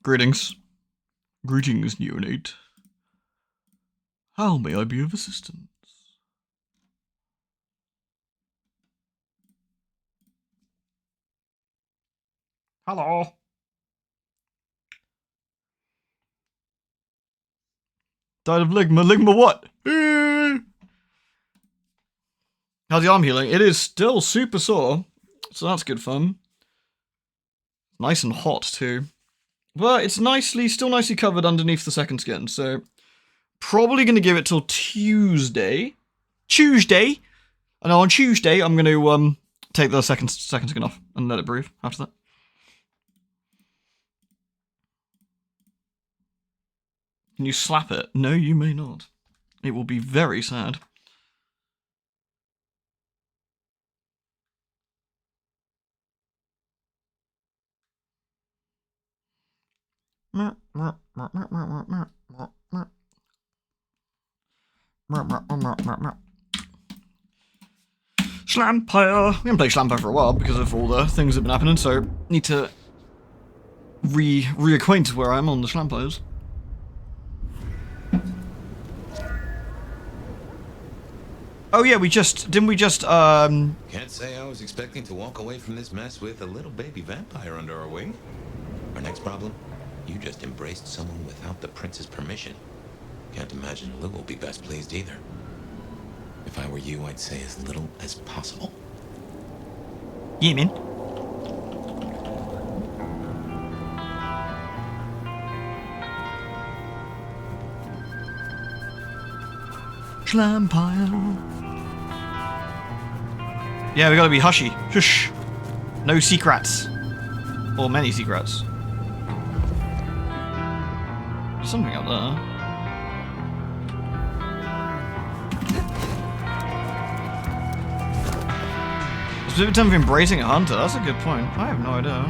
Greetings. Greetings, neonate. How may I be of assistance? Hello. Died of ligma. Ligma what? How's the arm healing? It is still super sore, so that's good fun. Nice and hot too. But it's still nicely covered underneath the second skin, so probably going to give it till Tuesday. And on Tuesday, I'm going to take the second skin off and let it breathe after that. Can you slap it? No, you may not. It will be very sad. Slampire. We haven't played Slampire for a while because of all the things that have been happening, so need to reacquaint where I am on the Slampires. Oh yeah, didn't we just Can't say I was expecting to walk away from this mess with a little baby vampire under our wing. Our next problem? You just embraced someone without the prince's permission. Can't imagine Lou will be best pleased either. If I were you, I'd say as little as possible. Yeah, man. Slampire. Yeah, we gotta be hushy. Shush. No secrets. Or many secrets. There's something out there. Specific term for embracing a hunter, that's a good point. I have no idea.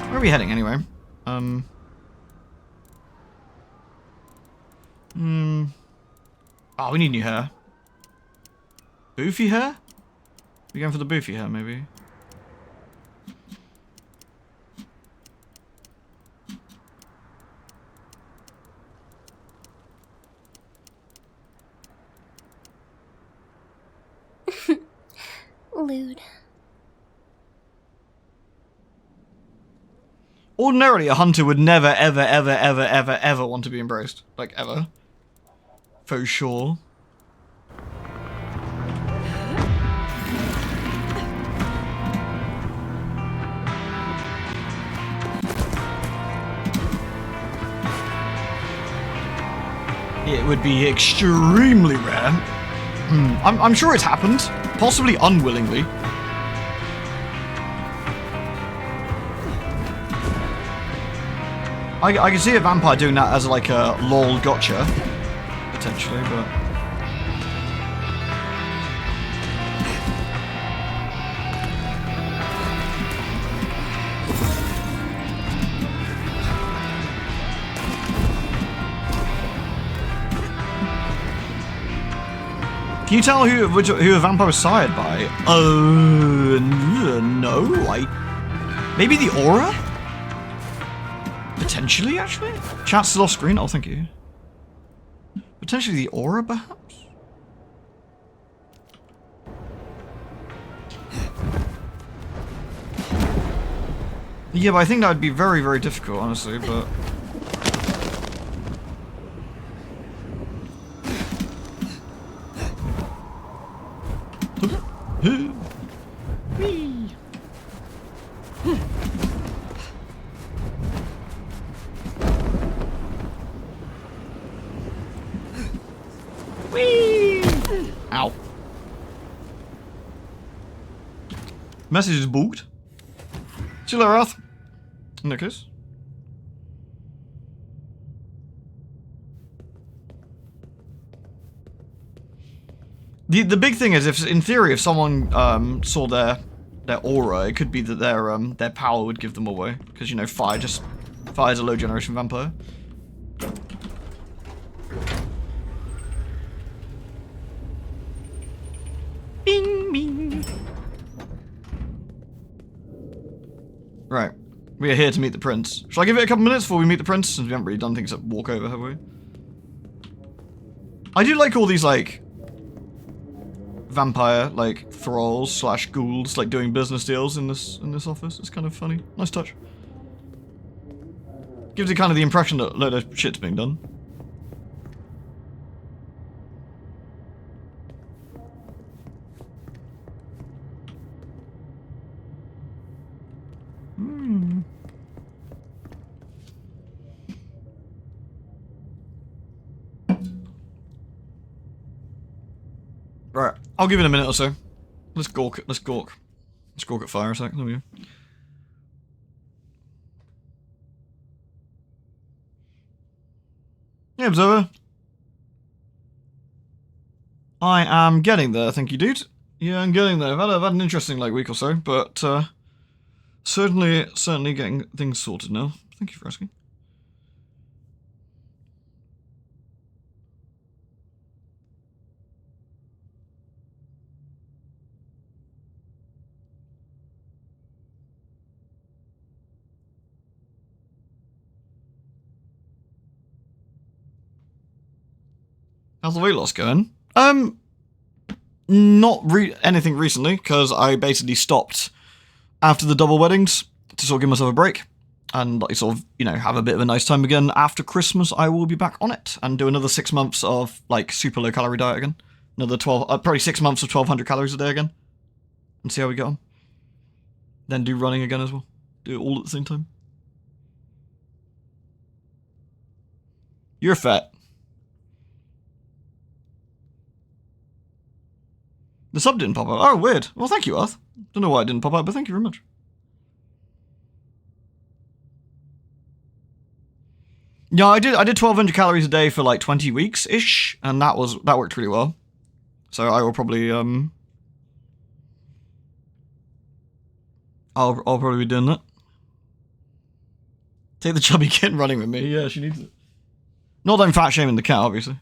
Where are we heading anyway? Oh, we need new hair. Boofy hair? We're going for the boofy hair, maybe. Lewd. Ordinarily, a hunter would never, ever want to be embraced. Like, ever. For sure. It would be extremely rare. I'm sure it's happened. Possibly unwillingly. I can see a vampire doing that as like a lol gotcha. Potentially, but... Can you tell who a vampire was sired by? No, maybe the aura? Potentially, actually? Chat's still off screen? Oh, thank you. Potentially the aura, perhaps? Yeah, but I think that would be very, very difficult, honestly, but... Ow. Message is bugged. See you later, Earth. In case. The big thing is, if in theory, if someone saw their their aura. It could be that their power would give them away, because you know fire's a low generation vampire. Bing bing. Right, we are here to meet the prince. Shall I give it a couple minutes before we meet the prince? Since we haven't really done things that walk over, have we? I do like all these like vampire like thralls slash ghouls like doing business deals in this office. It's kind of funny. Nice touch. Gives you kind of the impression that a load of shit's being done. Right, I'll give it a minute or so. Let's gawk at fire a sec. There we go. Yeah, observer. I am getting there, thank you, dude. Yeah, I'm getting there. I've had an interesting like week or so, but certainly getting things sorted now. Thank you for asking. How's the weight loss going? Not anything recently, because I basically stopped after the double weddings to sort of give myself a break and like sort of, you know, have a bit of a nice time again. After Christmas, I will be back on it and do another 6 months of like super low calorie diet again. Another probably 6 months of 1,200 calories a day again, and see how we get on. Then do running again as well. Do it all at the same time. You're fat. The sub didn't pop up. Oh, weird. Well, thank you, Arth. Don't know why it didn't pop up, but thank you very much. Yeah, I did 1,200 calories a day for like 20 weeks-ish, and that worked really well. So I will probably, I'll probably be doing that. Take the chubby kitten running with me. Yeah, she needs it. Not that I'm fat shaming the cat, obviously.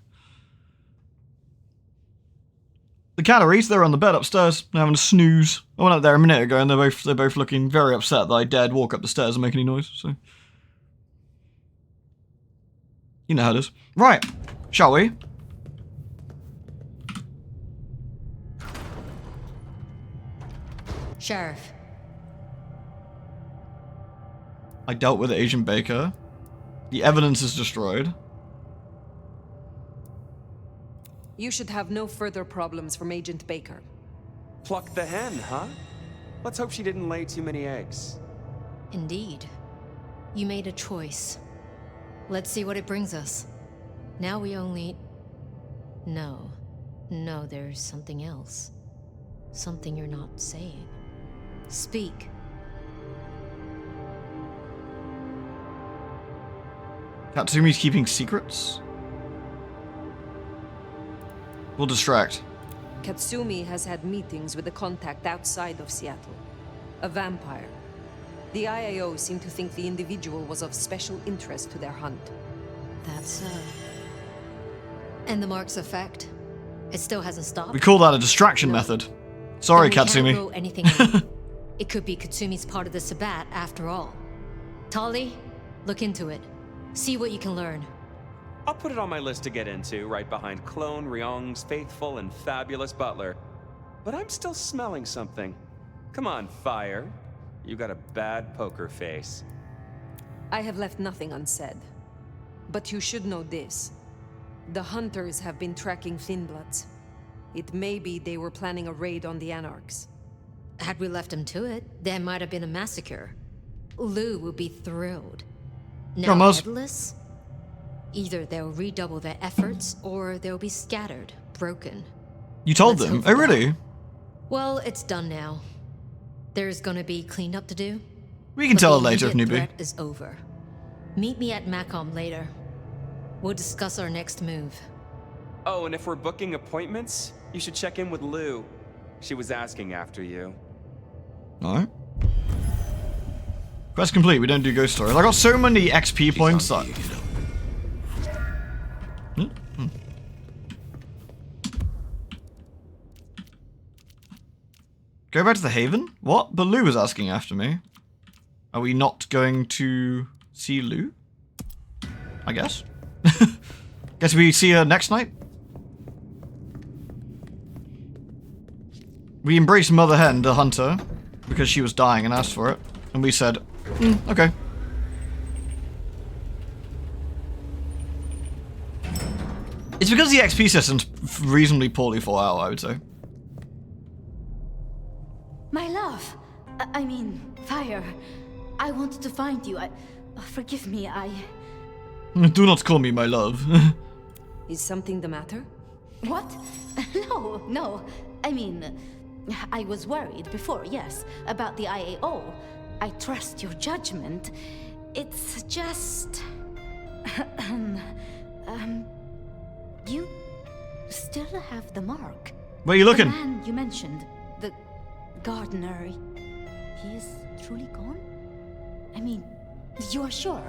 The calories, they're on the bed upstairs, they're having a snooze. I went up there a minute ago and they're both looking very upset that I dared walk up the stairs and make any noise, so. You know how it is. Right, shall we? Sheriff. I dealt with Agent Baker. The evidence is destroyed. You should have no further problems from Agent Baker. Pluck the hen, huh? Let's hope she didn't lay too many eggs. Indeed. You made a choice. Let's see what it brings us. Now we only... No, there's something else. Something you're not saying. Speak. Katsumi's keeping secrets? We'll distract. Katsumi has had meetings with a contact outside of Seattle. A vampire. The IAO seemed to think the individual was of special interest to their hunt. That's so. And the mark's effect? It still hasn't stopped? We call that a distraction method. Sorry, Then we Katsumi. can't rule anything out. It could be Katsumi's part of the Sabbat after all. Tali, look into it. See what you can learn. I'll put it on my list to get into, right behind Clone Ryong's faithful and fabulous butler. But I'm still smelling something. Come on, Fire. You got a bad poker face. I have left nothing unsaid. But you should know this. The hunters have been tracking Finnbloods. It may be they were planning a raid on the Anarchs. Had we left him to it, there might have been a massacre. Lou would be thrilled. Now Come on. headless? Either they'll redouble their efforts, or they'll be scattered, broken. You told Let's them? hope for Oh, really? that. Well, it's done now. There's gonna be cleanup to do. We can but tell her the later if need immediate be. threat is over. Meet me at Macom later. We'll discuss our next move. Oh, and if we're booking appointments, you should check in with Lou. She was asking after you. Alright. Quest complete, we don't do ghost stories. I got so many XP points that... Go back to the Haven? What? But Lou was asking after me. Are we not going to see Lou? I guess. Guess we see her next night? We embraced Mother Hen, the hunter, because she was dying and asked for it. And we said, okay. It's because the XP system's reasonably poorly thought out, I would say. My love. I mean, Fire. I wanted to find you. Forgive me, Do not call me my love. Is something the matter? What? No. I mean, I was worried before, yes, about the IAO. I trust your judgment. It's just... you still have the mark. Where are you looking? The man you mentioned, the gardener, he is truly gone? I mean, you are sure?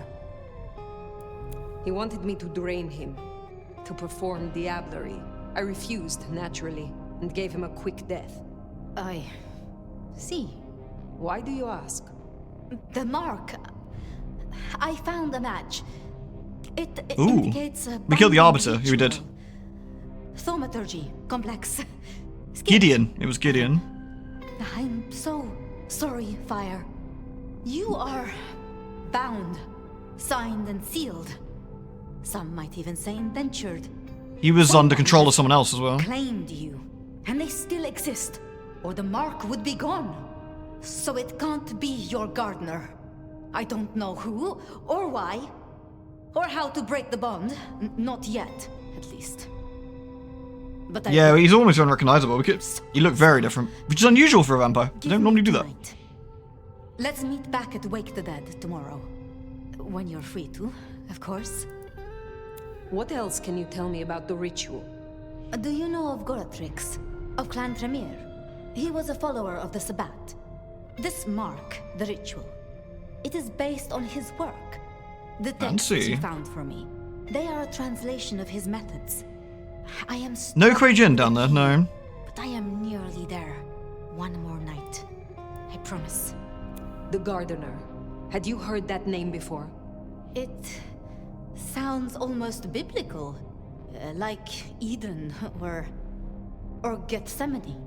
He wanted me to drain him, to perform diablerie. I refused, naturally, and gave him a quick death. I see. Why do you ask? The mark. I found a match. It Ooh. indicates a We killed the binding Arbiter, who we did. ritual. Thaumaturgy complex. Gideon. It was Gideon. I'm so sorry, Fire. You are bound, signed and sealed. Some might even say indentured. He was under control of someone else as well. Claimed you, and they still exist, or the mark would be gone. So it can't be your gardener. I don't know who, or why, or how to break the bond. Not yet, at least. But I Yeah, he's almost unrecognizable. He looked very different, which is unusual for a vampire. They don't normally do that. Tonight. Let's meet back at Wake the Dead tomorrow. When you're free to, of course. What else can you tell me about the ritual? Do you know of Goratrix, of Clan Tremere? He was a follower of the Sabbat. This mark, the ritual, it is based on his work. The texts Fancy. you found for me, they are a translation of his methods. I am No struck Krajan with down the there, key, no. But I am nearly there. One more night. I promise. The gardener. Had you heard that name before? It sounds almost biblical. Like Eden or Gethsemane.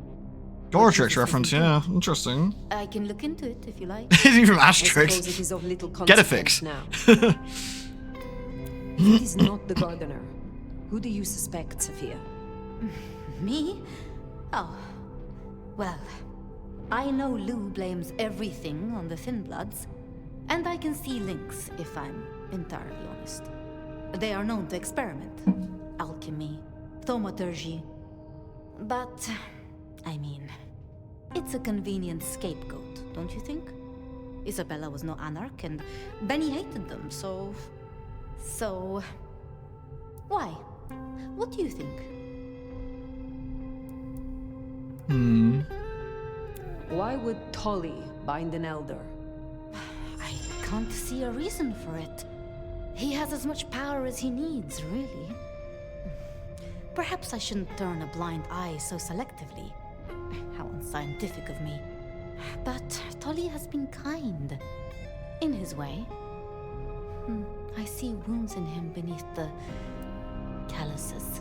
Goratrix reference, yeah. Interesting. I can look into it if you like. Is he from I suppose it Asterix? is of little Get a consequence fix. now. If it is not the gardener, who do you suspect, Sophia? Me? Oh. Well, I know Lou blames everything on the Thin Bloods, and I can see links if I'm entirely honest. They are known to experiment. Alchemy, thaumaturgy. But, I mean, it's a convenient scapegoat, don't you think? Isabella was no anarch, and Benny hated them, so... Why? What do you think? Why would Tolly bind an elder? I can't see a reason for it. He has as much power as he needs, really. Perhaps I shouldn't turn a blind eye so selectively. How unscientific of me. But Tolly has been kind. In his way. I see wounds in him beneath the calluses.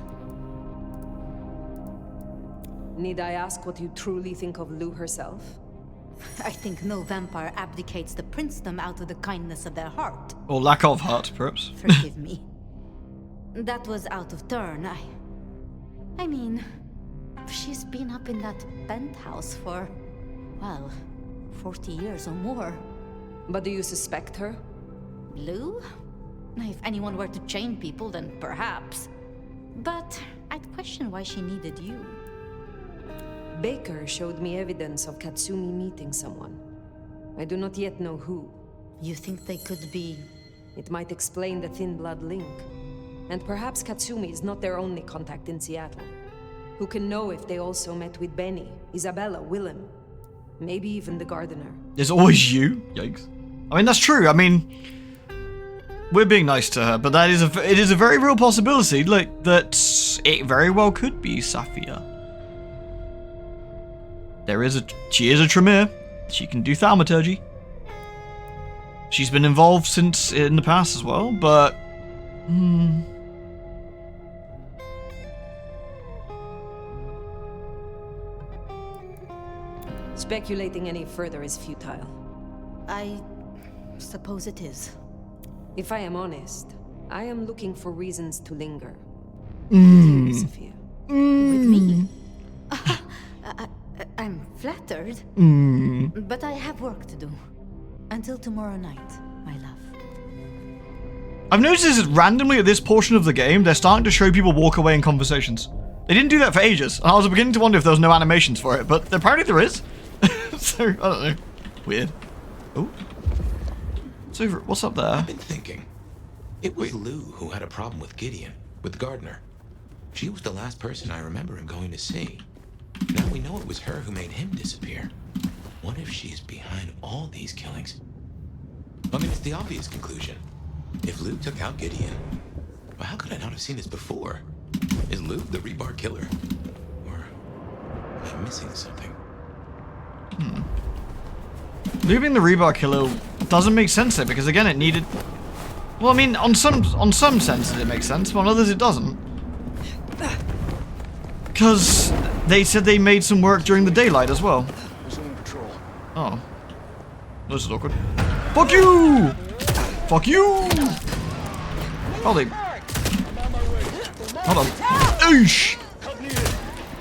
Need I ask what you truly think of Lou herself? I think no vampire abdicates the princedom out of the kindness of their heart. Or lack of heart, perhaps. Forgive me. That was out of turn. I mean, she's been up in that penthouse for, well, 40 years or more. But do you suspect her? Lou? If anyone were to chain people, then perhaps. But I'd question why she needed you. Baker showed me evidence of Katsumi meeting someone. I do not yet know who. You think they could be... It might explain the Thin Blood link. And perhaps Katsumi is not their only contact in Seattle. Who can know if they also met with Benny, Isabella, Willem? Maybe even the gardener. There's always you. Yikes. I mean, that's true. I mean, we're being nice to her, but it is a very real possibility, like, that it very well could be Saphir. She is a Tremere. She can do thaumaturgy. She's been involved since in the past as well, but... Speculating any further is futile. I suppose it is. If I am honest, I am looking for reasons to linger. Sophia. With me? I'm flattered. But I have work to do. Until tomorrow night, my love. I've noticed that randomly at this portion of the game, they're starting to show people walk away in conversations. They didn't do that for ages, and I was beginning to wonder if there was no animations for it, but apparently there is. So, I don't know. Weird. Oh. It's over. What's up there? I've been thinking. It was Lou who had a problem with Gideon, with Gardner. She was the last person I remember him going to see. Now we know it was her who made him disappear. What if she's behind all these killings? I mean, it's the obvious conclusion. If Lou took out Gideon, well, how could I not have seen this before? Is Lou the rebar killer? Or am I missing something? Lou being the rebar killer doesn't make sense there, because again, it needed... Well, I mean, on some senses it makes sense, but on others it doesn't. Because they said they made some work during the daylight as well. Resuming patrol. Oh. This is awkward. Fuck you! Fuck you! Holy. Hold on. Oosh!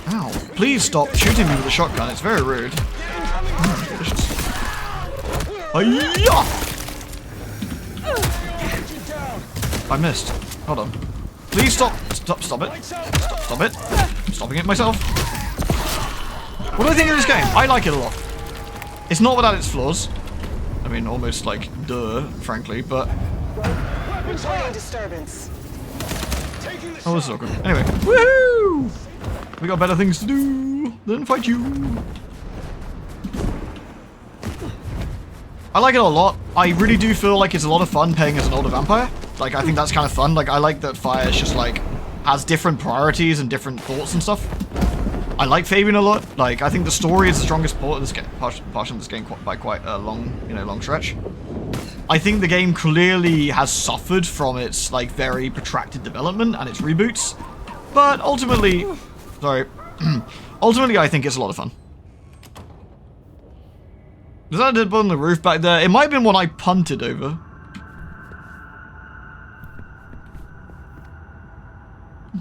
Ow. Please stop shooting me with a shotgun. It's very rude. Delicious. Hi-ya! I missed. Hold on. Please stop. Stop it. Stop it. I'm stopping it myself. What do I think of this game? I like it a lot. It's not without its flaws. I mean, almost like, duh, frankly, but... Disturbance. Oh, this is awkward. Anyway, woohoo! We got better things to do than fight you. I like it a lot. I really do feel like it's a lot of fun playing as an older vampire. Like, I think that's kind of fun. Like, I like that Fire is just, like, has different priorities and different thoughts and stuff. I like Fabian a lot. Like, I think the story is the strongest part of this game, portion of this game by quite a long stretch. I think the game clearly has suffered from its, like, very protracted development and its reboots. But ultimately, ultimately I think it's a lot of fun. Was that a dead body on the roof back there? It might have been one I punted over.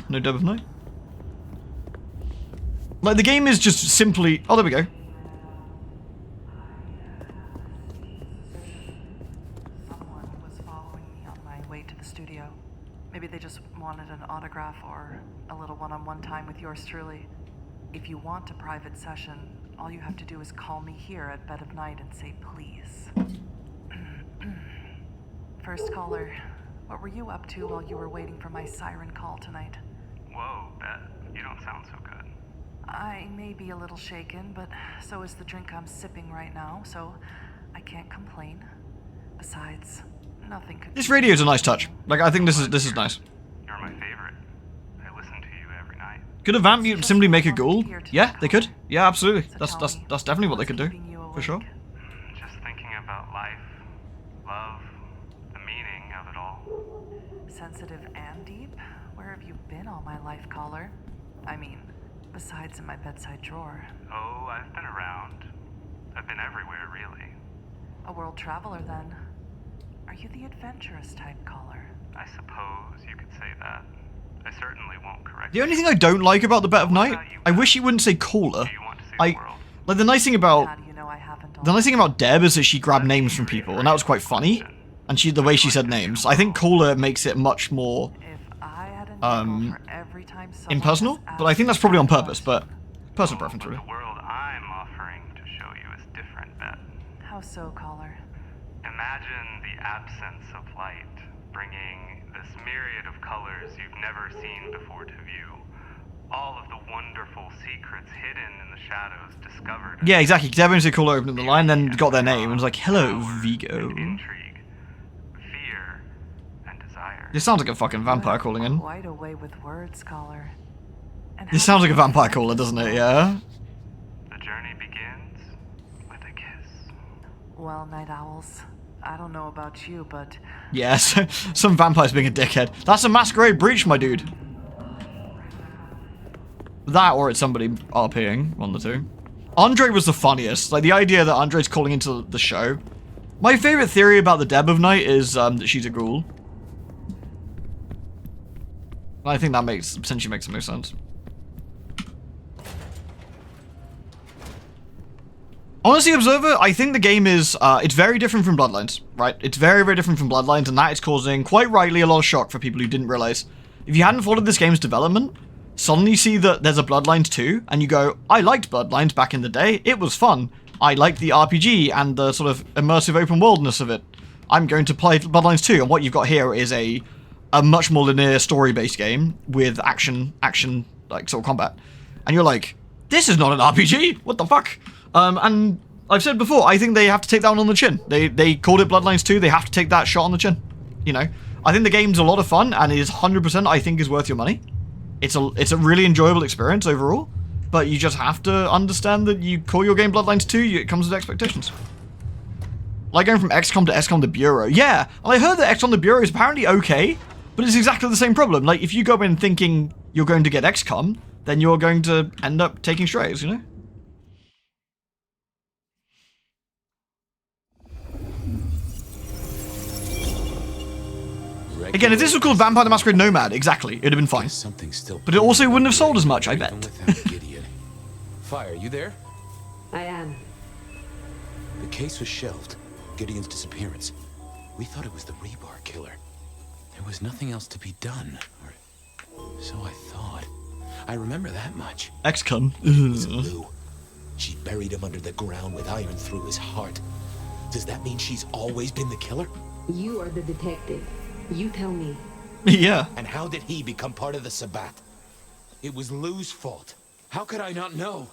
No dead of night. Like, the game is just simply... Oh, there we go. Someone was following me on my way to the studio. Maybe they just wanted an autograph or a little one-on-one time with yours truly. If you want a private session, all you have to do is call me here at Bed of Night and say please. First caller, what were you up to while you were waiting for my siren call tonight? Whoa, Bet, you don't sound so good. I may be a little shaken, but so is the drink I'm sipping right now, so I can't complain. Besides, nothing could... This radio is a nice touch. Like, I think this is nice. You're my favorite. I listen to you every night. Could a vamp mutant simply make a ghoul? Yeah, they could. Yeah, absolutely. That's definitely what they could do. For sure. Just thinking about life, love, the meaning of it all. Sensitive and deep? Where have you been all my life, caller? I mean, besides in my bedside drawer. Oh, I've been around. I've been everywhere, really. A world traveler, then. Are you the adventurous type, caller? I suppose you could say that. I certainly won't correct The only thing I don't like about the Bet of Night, I wish he wouldn't say caller. you. Want to see the world? Like, the nice thing about How do you know I haven't the nice thing about Deb is that she grabbed names from people, and that was quite funny. And the way she said names, I think caller makes it much more If I had a nickel for every time someone impersonal. has But I think that's probably on asked me a purpose. But personal preference, But really. the world I'm offering to show you is different, Bet. question, how so, caller? Imagine the absence of light, bringing this myriad of colors you've never seen before to view. all of the wonderful secrets hidden in the shadows discovered. Yeah, exactly, because everyone's a cool opening the line, then got their name, and was like, hello, Vigo. Intrigue, fear, and desire. This sounds like a fucking vampire calling in. Quite a way with words, caller. And This how sounds like a vampire caller, doesn't it? Yeah? The journey begins with a kiss. Well, night owls, I don't know about you, but Yes, some vampires being a dickhead. That's a masquerade breach, my dude. That, or it's somebody RPing, one of the two. Andre was the funniest. Like, the idea that Andre's calling into the show. My favorite theory about the Deb of Night is that she's a ghoul. I think that potentially makes the most sense. Honestly, Observer, I think the game is, it's very different from Bloodlines, right? It's very, very different from Bloodlines, and that is causing, quite rightly, a lot of shock for people who didn't realize. If you hadn't followed this game's development, suddenly see that there's a Bloodlines 2, and you go, I liked Bloodlines back in the day, it was fun. I liked the RPG and the sort of immersive open worldness of it. I'm going to play Bloodlines 2, and what you've got here is a much more linear story-based game with action, like, sort of combat. And you're like, this is not an RPG, what the fuck? And I've said before, I think they have to take that one on the chin. They called it Bloodlines 2, they have to take that shot on the chin. You know? I think the game's a lot of fun, and it is 100% I think is worth your money. It's a really enjoyable experience overall, but you just have to understand that you call your game Bloodlines 2, it comes with expectations. Like going from XCOM to XCOM to Bureau. Yeah, I heard that XCOM to Bureau is apparently okay, but it's exactly the same problem. Like, if you go in thinking you're going to get XCOM, then you're going to end up taking strays, you know? Again, if this was called Vampire the Masquerade Nomad, exactly, it'd have been fine. Something still. But it also wouldn't have sold as much, I bet. Even without Gideon. Fire, you there? I am. The case was shelved. Gideon's disappearance. We thought it was the rebar killer. There was nothing else to be done, or so I thought. I remember that much. XCOM. It was Lou. She buried him under the ground with iron through his heart. Does that mean she's always been the killer? You are the detective. You tell me. Yeah. And how did he become part of the Sabbath? It was Lou's fault. How could I not know?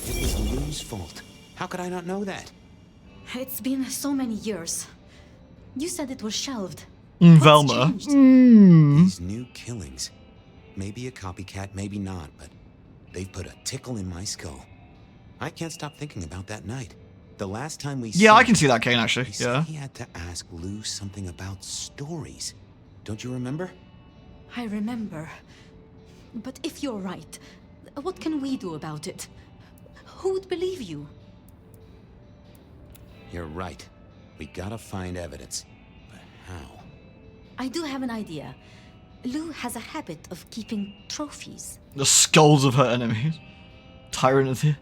It was Lou's fault. How could I not know that? It's been so many years. You said it was shelved. Velma. What's changed? These new killings. Maybe a copycat, maybe not, but they've put a tickle in my skull. I can't stop thinking about that night. The last time we Yeah, I can see that, Kane, actually. he Yeah. said he had to ask Lou something about stories. Don't you remember? I remember. But if you're right, what can we do about it? Who would believe you? You're right. We gotta find evidence. But how? I do have an idea. Lou has a habit of keeping trophies. The skulls of her enemies. Tyrant of the...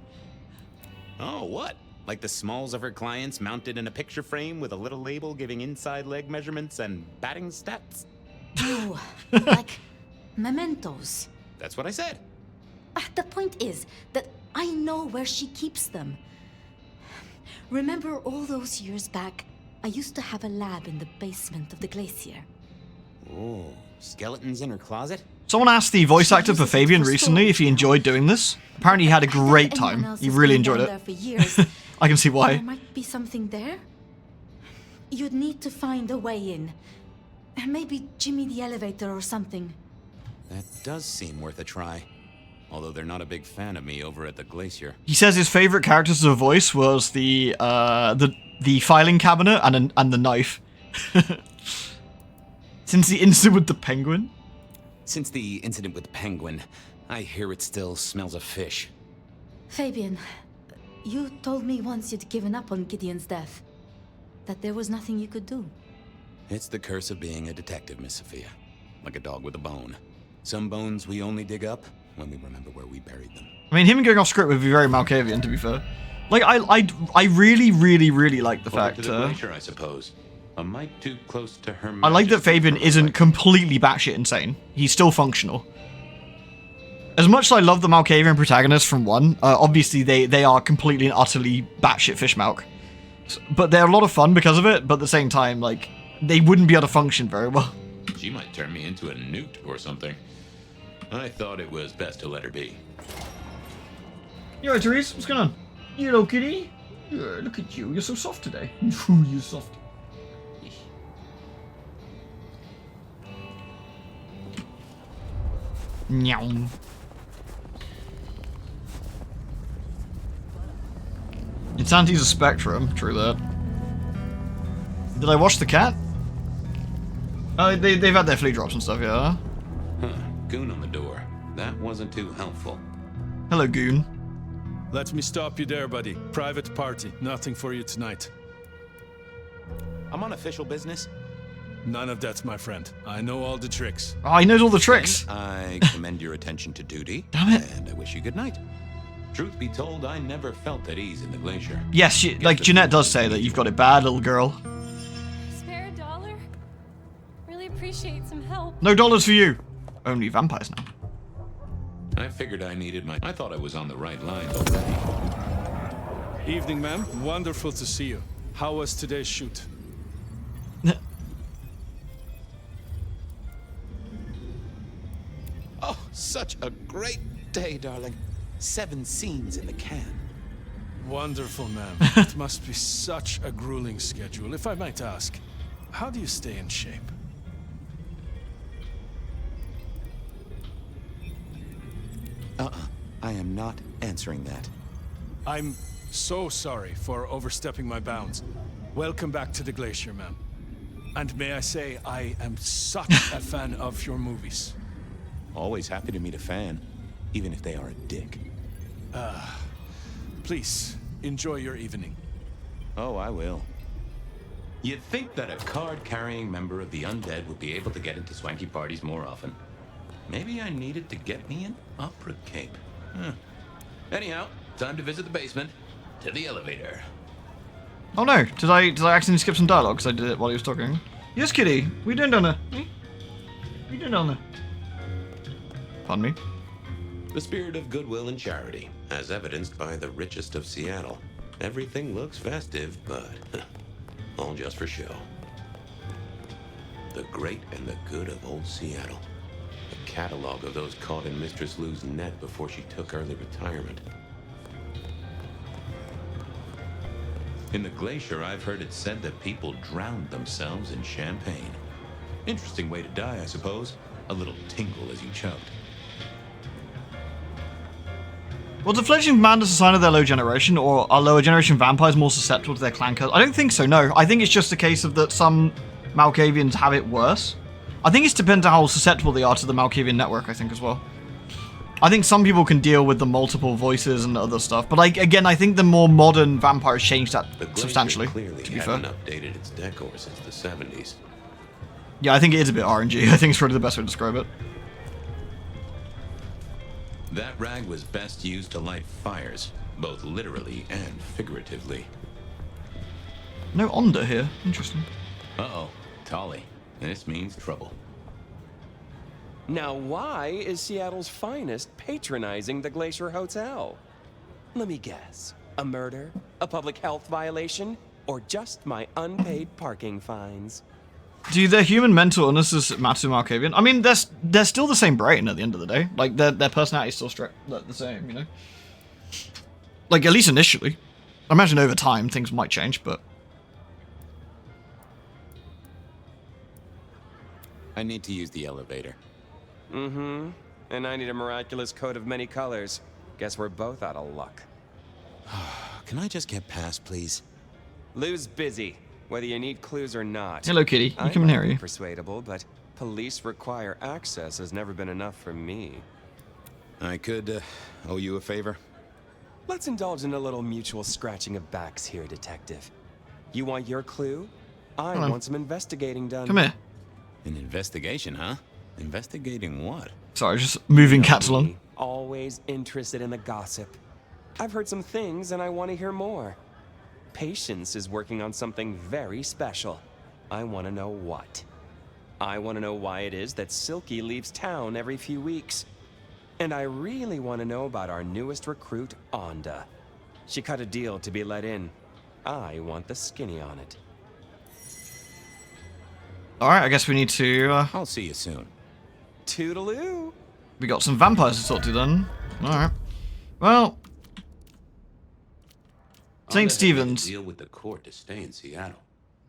Oh, what? Like the smalls of her clients mounted in a picture frame with a little label giving inside leg measurements and batting stats? No, like mementos. That's what I said. The point is that I know where she keeps them. Remember all those years back, I used to have a lab in the basement of the glacier. Oh, skeletons in her closet? Someone asked the voice actor for Fabian recently if he enjoyed doing this. Apparently he had a great time. He really enjoyed it. For years. I can see There why. might be something there. You'd need to find a way in. Maybe Jimmy the elevator or something. That does seem worth a try. Although they're not a big fan of me over at the glacier. He says his favorite characters as a voice was the filing cabinet and the knife. Since the incident with the penguin. Since the incident with the penguin, I hear it still smells of fish. Fabian, you told me once you'd given up on Gideon's death. That there was nothing you could do. It's the curse of being a detective, Miss Sophia. Like a dog with a bone. Some bones we only dig up when we remember where we buried them. I mean, him going off script would be very Malkavian, to be fair. Like, I really, really, really like the fact. To the glacier, I suppose. A mite too close to her. I like that Fabian isn't completely batshit insane. He's still functional. As much as I love the Malkavian protagonists from 1, obviously they are completely and utterly batshit fish milk. But they're a lot of fun because of it, but at the same time, like, they wouldn't be able to function very well. She might turn me into a newt or something. I thought it was best to let her be. You alright, Therese? What's going on? You little kitty? Yeah, look at you. You're so soft today. You're soft. Meow. Insanity's a spectrum. True that. Did I wash the cat? Oh, they've had their flea drops and stuff, yeah? Huh. Goon on the door. That wasn't too helpful. Hello, Goon. Let me stop you there, buddy. Private party. Nothing for you tonight. I'm on official business. None of that, my friend. I know all the tricks. Oh, he knows all the tricks. I commend your attention to duty. Damn it. And I wish you good night. Truth be told, I never felt at ease in the glacier. Yes, like Jeanette does say that you've got it bad, little girl. Spare a dollar? Really appreciate some help. No dollars for you. Only vampires now. I figured I needed my... I thought I was on the right lines already. Evening, ma'am. Wonderful to see you. How was today's shoot? Oh, such a great day, darling. 7 scenes in the can. Wonderful, ma'am. It must be such a grueling schedule. If I might ask, how do you stay in shape? I am not answering that. I'm so sorry for overstepping my bounds. Welcome back to the glacier, ma'am. And may I say, I am such a fan of your movies. Always happy to meet a fan, even if they are a dick. Please, enjoy your evening. Oh, I will. You'd think that a card-carrying member of the undead would be able to get into swanky parties more often. Maybe I needed to get me an opera cape. Huh. Anyhow, time to visit the basement. To the elevator. Oh no, did I accidentally skip some dialogue because I did it while he was talking? Yes, kitty. What are you doing down there? What are you doing down there? Pardon me? The spirit of goodwill and charity, as evidenced by the richest of Seattle. Everything looks festive, but all just for show. The great and the good of old Seattle. A catalog of those caught in Mistress Lou's net before she took early retirement. In the glacier, I've heard it said that people drowned themselves in champagne. Interesting way to die, I suppose. A little tingle as you choked. Was the fledgling band a sign of their low generation, or are lower generation vampires more susceptible to their clan curse? I don't think so, no. I think it's just a case of that some Malkavians have it worse. I think it depends on how susceptible they are to the Malkavian network, I think, as well. I think some people can deal with the multiple voices and other stuff, but again, I think the more modern vampires changed that substantially, clearly to be fair. hadn't updated its decor since the 70s. Yeah, I think it is a bit RNG. I think it's probably the best way to describe it. That rag was best used to light fires, both literally and figuratively. No Onda here. Interesting. Uh-oh, Tolly. This means trouble. Now, why is Seattle's finest patronizing the Glacier Hotel? Let me guess. A murder? A public health violation? Or just my unpaid parking fines? Do their human mental illnesses matter to Malkavian? I mean, they're still the same brain at the end of the day. Like, their personality's still the same, you know? Like, at least initially. I imagine over time things might change, but... I need to use the elevator. Mm-hmm. And I need a miraculous coat of many colors. Guess we're both out of luck. Can I just get past, please? Lou's busy, whether you need clues or not. Hello, kitty. You I come in might here, be you? persuadable, but police require access has never been enough for me. I could owe you a favor. Let's indulge in a little mutual scratching of backs here, detective. You want your clue? I Come on. want some investigating done. Come here. An investigation, huh? Investigating what? Sorry, just moving cats along. Always interested in the gossip. I've heard some things and I want to hear more. Patience is working on something very special. I want to know what. I want to know why it is that Silky leaves town every few weeks. And I really want to know about our newest recruit, Onda. She cut a deal to be let in. I want the skinny on it. Alright, I guess we need to... I'll see you soon. Toodaloo! we got some vampires to talk to then. Alright. Well... St. Stephen's. Deal with the court to stay in Seattle.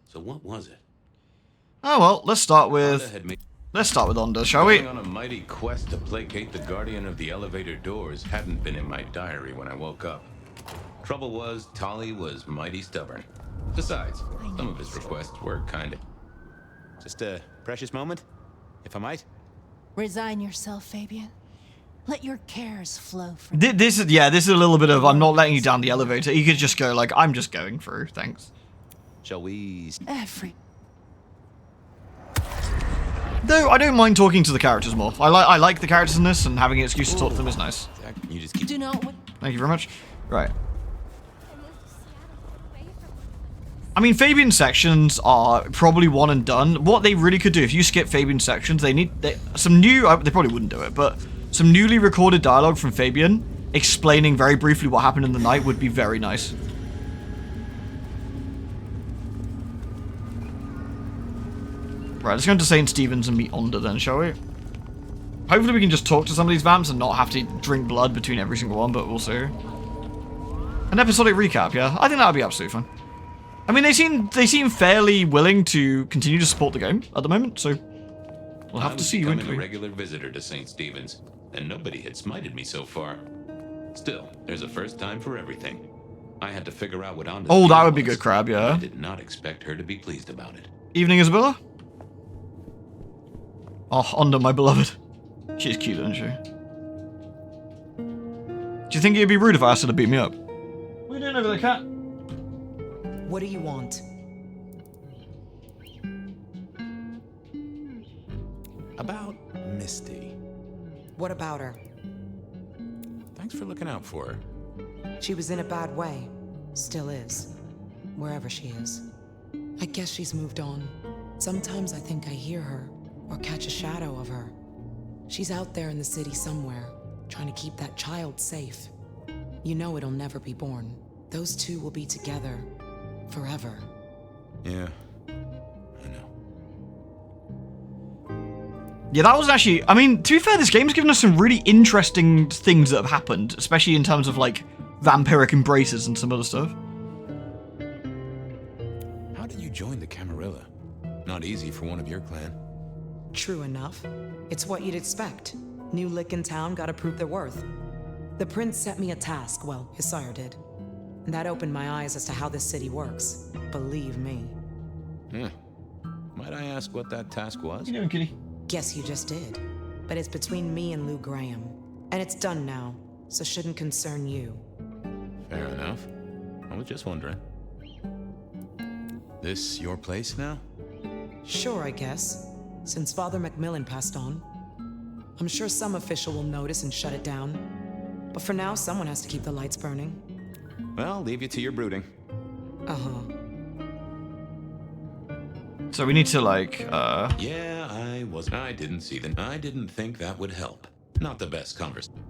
So what was it? Oh well, let's start with Onda, shall we? Going on a mighty quest to placate the guardian of the elevator doors hadn't been in my diary when I woke up. Trouble was, Tolly was mighty stubborn. Besides, some of his requests were kinda... Just a precious moment, if I might. Resign yourself, Fabian. Let your cares flow from This is a little bit of I'm not letting you down the elevator. You could just go like, I'm just going through, thanks. Shall we... every. Though I don't mind talking to the characters more. I like the characters in this, and having an excuse to talk to them is nice. You just keep... Do not. Thank you very much. Right. I mean, Fabian's sections are probably one and done. What they really could do, if you skip Fabian's sections, they probably wouldn't do it, but some newly recorded dialogue from Fabian explaining very briefly what happened in the night would be very nice. Right, let's go into St. Stephen's and meet Onda then, shall we? Hopefully we can just talk to some of these vamps and not have to drink blood between every single one, but we'll see. An episodic recap, yeah? I think that would be absolutely fine. I mean, they seem fairly willing to continue to support the game at the moment, so we'll have to see. I'm a regular visitor to St. Stephen's, and nobody had smited me so far. Still, there's a first time for everything. I had to figure out what Onda... Oh, that would be good, Crab, yeah. I did not expect her to be pleased about it. Evening, Isabella. Oh, Onda, my beloved. She's cute, isn't she? Do you think it'd be rude if I asked her to beat me up? What are you doing over there, cat? What do you want? About Misty. What about her? Thanks for looking out for her. She was in a bad way. Still is. Wherever she is. I guess she's moved on. Sometimes I think I hear her, or catch a shadow of her. She's out there in the city somewhere, trying to keep that child safe. You know it'll never be born. Those two will be together. Forever. Yeah, I know. Yeah, that was actually... I mean, to be fair, this game's given us some really interesting things that have happened, especially in terms of, like, vampiric embraces and some other stuff. How did you join the Camarilla? Not easy for one of your clan. True enough. It's what you'd expect. New lick in town, gotta prove their worth. The prince set me a task, well, his sire did. And that opened my eyes as to how this city works. Believe me. Might I ask what that task was? What you doing, kitty? Guess you just did. But it's between me and Lou Graham. And it's done now, so shouldn't concern you. Fair enough. I was just wondering. This your place now? Sure, I guess. Since Father Macmillan passed on. I'm sure some official will notice and shut it down. But for now, someone has to keep the lights burning. Well, I'll leave you to your brooding. Uh-huh. So we need to, like, Yeah, I didn't see them. I didn't think that would help. Not the best conversation.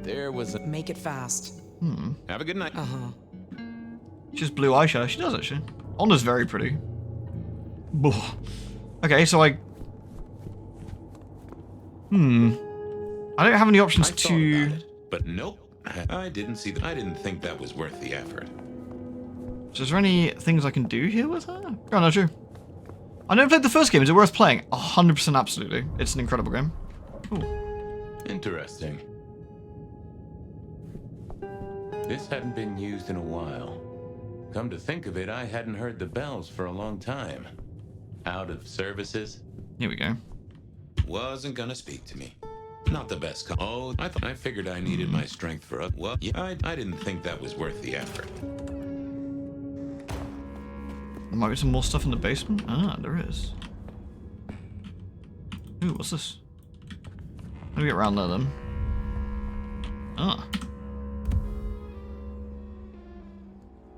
There was a... Make it fast. Have a good night. Uh-huh. Just blue eyeshadow. She does, actually. Onda's very pretty. Okay, so I don't have any options to... About it, but nope. I didn't see that. I didn't think that was worth the effort. So is there any things I can do here with her? Oh, no, true. I never played the first game. Is it worth playing? 100% absolutely. It's an incredible game. Ooh. Interesting. This hadn't been used in a while. Come to think of it, I hadn't heard the bells for a long time. Out of services. Here we go. Wasn't gonna speak to me. Not the best. I figured I needed my strength for a... Well, yeah, I didn't think that was worth the effort. There might be some more stuff in the basement. Ah, there is. Ooh, what's this? How do we get around there then? Ah.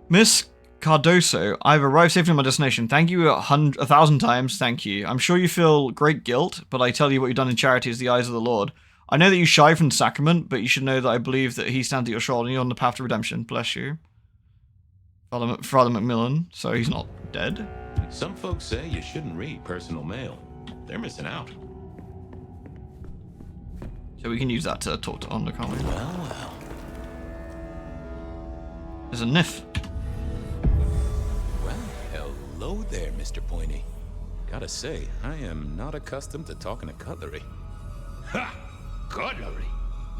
Miss Cardoso, I've arrived safely at my destination. Thank you 1,000 times. Thank you. I'm sure you feel great guilt, but I tell you what you've done in charity is the eyes of the Lord. I know that you shy from sacrament, but you should know that I believe that he stands at your shoulder and you're on the path to redemption. Bless you. Father Macmillan, so he's not dead. Some folks say you shouldn't read personal mail. They're missing out. So we can use that to talk to Onda, can't we? Well. There's a Nif. Well, hello there, Mr. Pointy. Gotta say, I am not accustomed to talking to cutlery. Ha! Cutlery?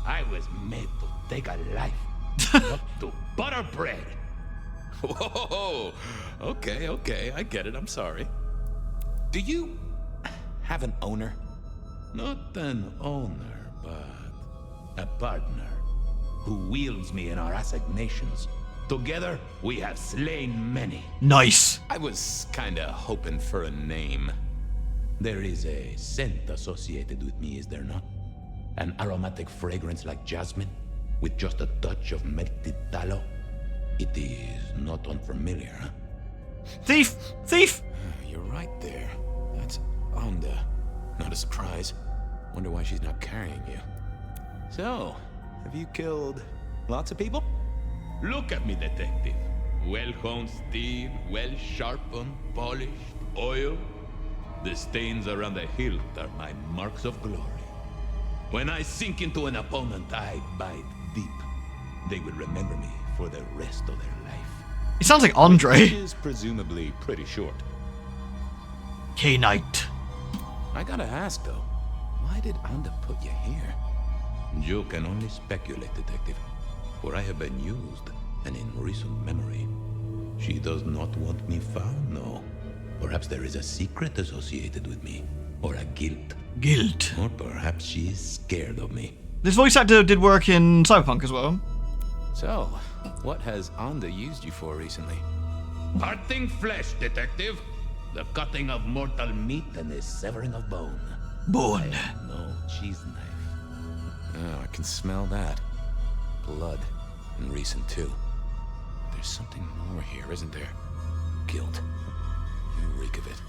I was made to take a life. Not to butter bread. Whoa! Okay, I get it, I'm sorry. Do you have an owner? Not an owner, but a partner who wields me in our assignations. Together, we have slain many. Nice. I was kinda hoping for a name. There is a scent associated with me, is there not? An aromatic fragrance like jasmine, with just a touch of melted tallow. It is not unfamiliar, huh? Thief! Thief! You're right there. That's Onda. Not a surprise. Wonder why she's not carrying you. So, have you killed lots of people? Look at me, detective. Well-honed steel, well-sharpened, polished, oil. The stains around the hilt are my marks of glory. When I sink into an opponent, I bite deep. They will remember me for the rest of their life. He sounds like Andre. Which is presumably pretty short. K-Knight. I gotta ask, though, why did Onda put you here? You can only speculate, detective. For I have been used, and in recent memory. She does not want me found, no. Perhaps there is a secret associated with me, or a guilt. Guilt. Or perhaps she is scared of me. This voice actor did work in Cyberpunk as well. So, what has Onda used you for recently? Parting flesh, detective. The cutting of mortal meat and the severing of bone. Bone. No cheese knife. Oh, I can smell that. Blood. And recent, too. There's something more here, isn't there? Guilt. You reek of it.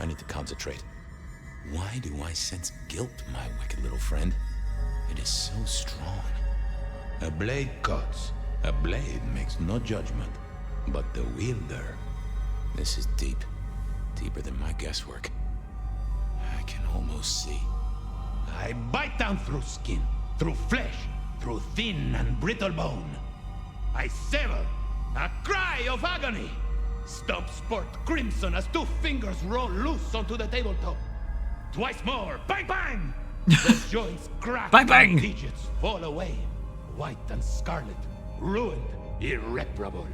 I need to concentrate. Why do I sense guilt, my wicked little friend? It is so strong. A blade cuts. A blade makes no judgment. But the wielder... This is deep. Deeper than my guesswork. I can almost see. I bite down through skin, through flesh, through thin and brittle bone. I sever, a cry of agony. Stumps spurt crimson as 2 fingers roll loose onto the tabletop. Twice more, bang bang! The joints crack, bang bang! And digits fall away, white and scarlet, ruined, irreparable.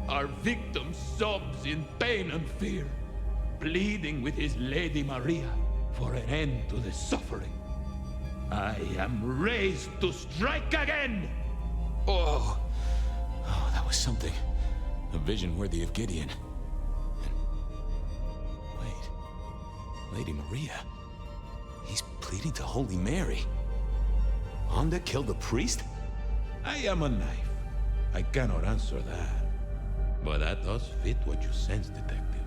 Our victim sobs in pain and fear, pleading with his Lady Maria for an end to the suffering. I am raised to strike again! Oh, that was something. A vision worthy of Gideon. And... wait. Lady Maria. He's pleading to Holy Mary. Onda killed the priest? I am a knife. I cannot answer that. But that does fit what you sense, detective.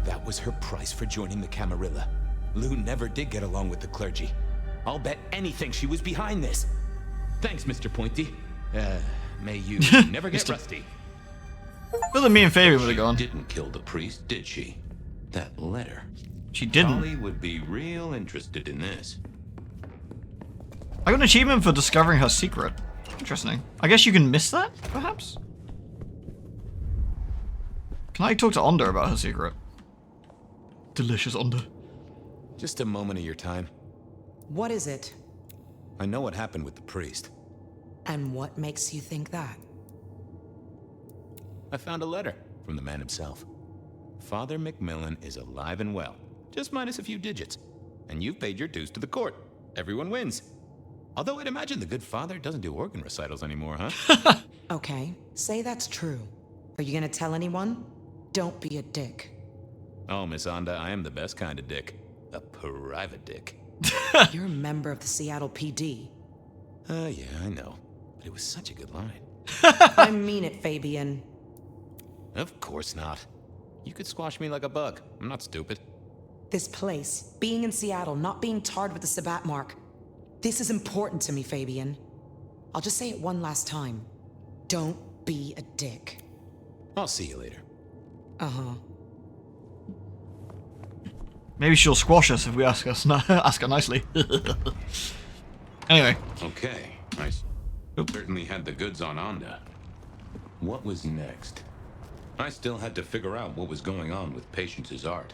That was her price for joining the Camarilla. Lou never did get along with the clergy. I'll bet anything she was behind this. Thanks, Mr. Pointy. May you never get rusty. Feel that me and Fabian would have gone. She didn't kill the priest, did she? That letter. She didn't. Holly would be real interested in this. I got an achievement for discovering her secret. Interesting. I guess you can miss that, perhaps? Can I talk to Onda about her secret? Delicious Onda. Just a moment of your time. What is it? I know what happened with the priest. And what makes you think that? I found a letter from the man himself. Father Macmillan is alive and well, just minus a few digits. And you've paid your dues to the court. Everyone wins. Although I'd imagine the good father doesn't do organ recitals anymore, huh? Okay, say that's true. Are you gonna tell anyone? Don't be a dick. Oh, Miss Onda, I am the best kind of dick. A private dick. You're a member of the Seattle PD. Yeah, I know. But it was such a good line. I mean it, Fabian. Of course not. You could squash me like a bug. I'm not stupid. This place, being in Seattle, not being tarred with the Sabat mark. This is important to me, Fabian. I'll just say it one last time. Don't be a dick. I'll see you later. Uh-huh. Maybe she'll squash us if we ask her nicely. Anyway. Okay, I certainly had the goods on Onda. What was next? I still had to figure out what was going on with Patience's art.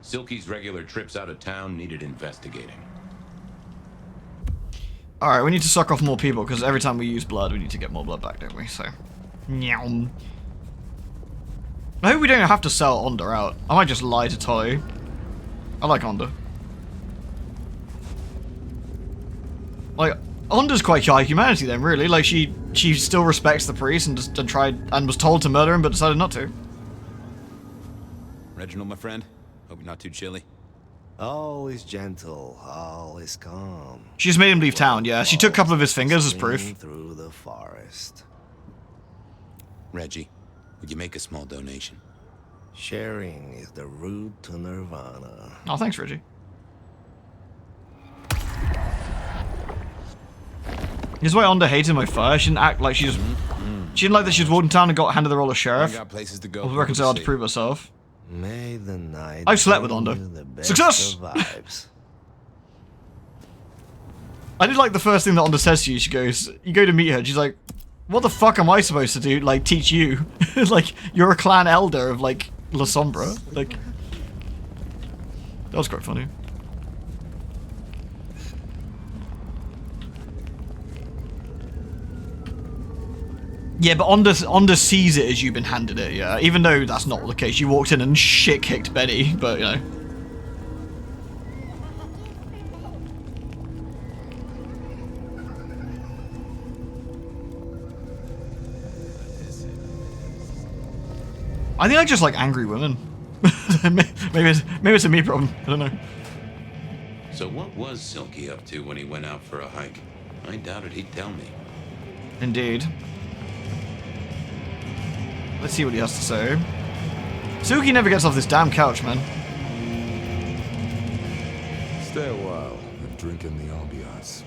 Silky's regular trips out of town needed investigating. Alright, we need to suck off more people, because every time we use blood, we need to get more blood back, don't we? So, Nyam. I hope we don't have to sell Onda out. I might just lie to Tolly. I like Onda. Like, Onda's quite high humanity then, really. Like, she still respects the priest and tried and was told to murder him, but decided not to. Reginald, my friend. Hope you're not too chilly. Always gentle, always calm. She just made him leave town, yeah. She took a couple of his fingers as proof. Through the forest. Reggie, would you make a small donation? Sharing is the route to nirvana. Oh, thanks, Reggie. This is why Onda hated my fire. She didn't act like she just... She didn't like that she was walking town and got handed the role of sheriff. I got places to go. I was working so hard to prove herself. May the night I've slept with Onda. Success! Vibes. I did like the first thing that Onda says to you. She goes, you go to meet her, she's like, what the fuck am I supposed to do? Like, teach you? Like, you're a clan elder of, like, La Sombra. Like, that was quite funny. Yeah, but Onda sees it as you've been handed it, yeah. Even though that's not the case. You walked in and shit-kicked Benny, but, you know. I think I just like angry women. maybe it's a me problem. I don't know. So what was Silky up to when he went out for a hike? I doubted he'd tell me. Indeed. Let's see what he has to say. Silky never gets off this damn couch, man. Stay a while and drink in the ambiance.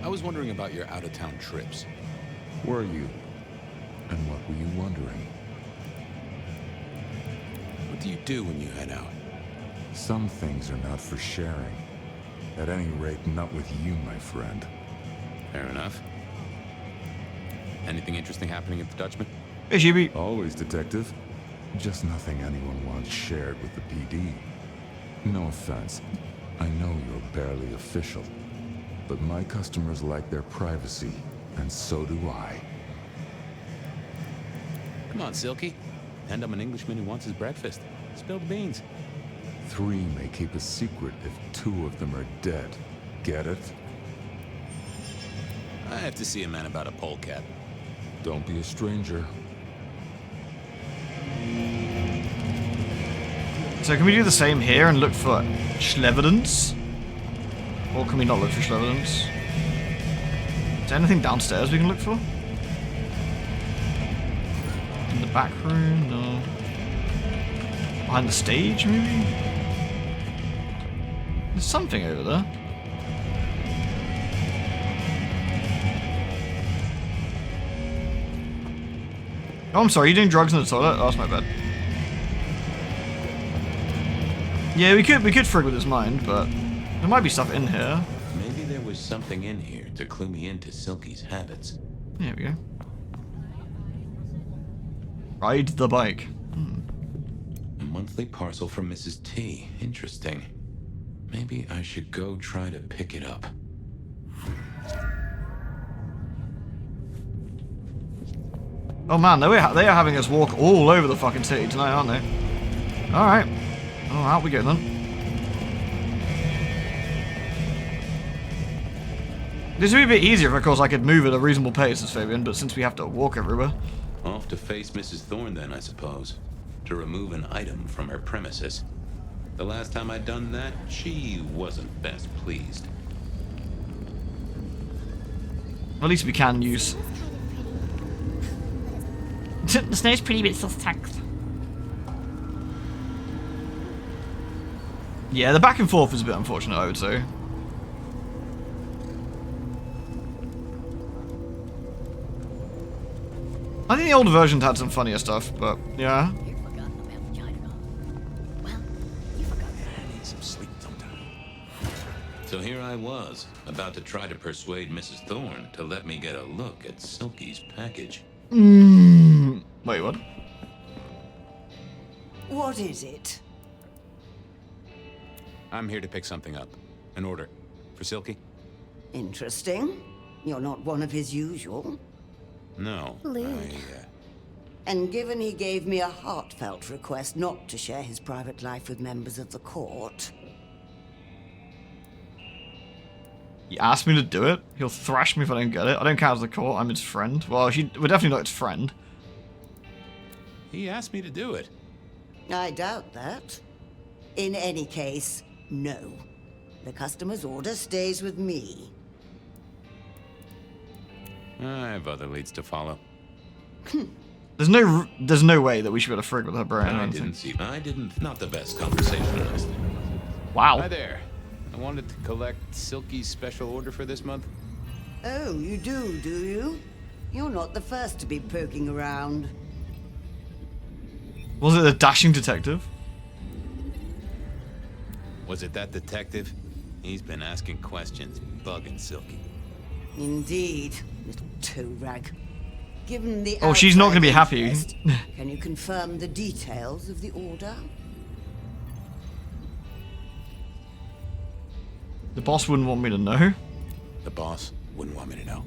I was wondering about your out-of-town trips. Were you? And what were you wondering? What do you do when you head out? Some things are not for sharing. At any rate, not with you, my friend. Fair enough. Anything interesting happening at the Dutchman? Hey, Shibi. Always, detective. Just nothing anyone wants shared with the PD. No offense. I know you're barely official. But my customers like their privacy, and so do I. Come on, Silky. And I'm an Englishman who wants his breakfast. Spill the beans. 3 may keep a secret if 2 of them are dead. Get it? I have to see a man about a polecat. Don't be a stranger. So can we do the same here and look for Schlevedens? Or can we not look for Schlevedens? Is there anything downstairs we can look for? In the back room? No. Behind the stage, maybe? There's something over there. Oh, I'm sorry, you're doing drugs in the toilet? Oh, that's my bad. Yeah, we could frig with his mind, but there might be stuff in here. Maybe there was something in here to clue me into Silky's habits. There we go. Ride the bike. A monthly parcel from Mrs. T. Interesting. Maybe I should go try to pick it up. Oh man, they are having us walk all over the fucking city tonight, aren't they? Alright. Oh, out we go then. This would be a bit easier if, of course, I could move at a reasonable pace as Fabian, but since we have to walk everywhere. Off to face Mrs. Thorne then, I suppose. To remove an item from her premises. The last time I'd done that, she wasn't best pleased. At least we can use... The snow's pretty bit suspect. Yeah, the back and forth is a bit unfortunate, I would say. I think the older versions had some funnier stuff, but yeah. So here I was, about to try to persuade Mrs. Thorne to let me get a look at Silky's package. Wait, what? What is it? I'm here to pick something up. An order. For Silky? Interesting. You're not one of his usual. No. And given he gave me a heartfelt request not to share his private life with members of the court. He asked me to do it. He'll thrash me if I don't get it. I don't count as the court. I'm his friend. Well, we're definitely not his friend. He asked me to do it. I doubt that. In any case, no. The customer's order stays with me. I have other leads to follow. There's no way that we should be able to frig with her brain. Not the best conversationalist. Wow. Hi there. I wanted to collect Silky's special order for this month. Oh, you do you? You're not the first to be poking around. Was it the dashing detective? Was it that detective? He's been asking questions, bugging Silky. Indeed, little toe rag. Given the oh, she's not going to be happy. Interest, can you confirm the details of the order? The boss wouldn't want me to know. The boss wouldn't want me to know.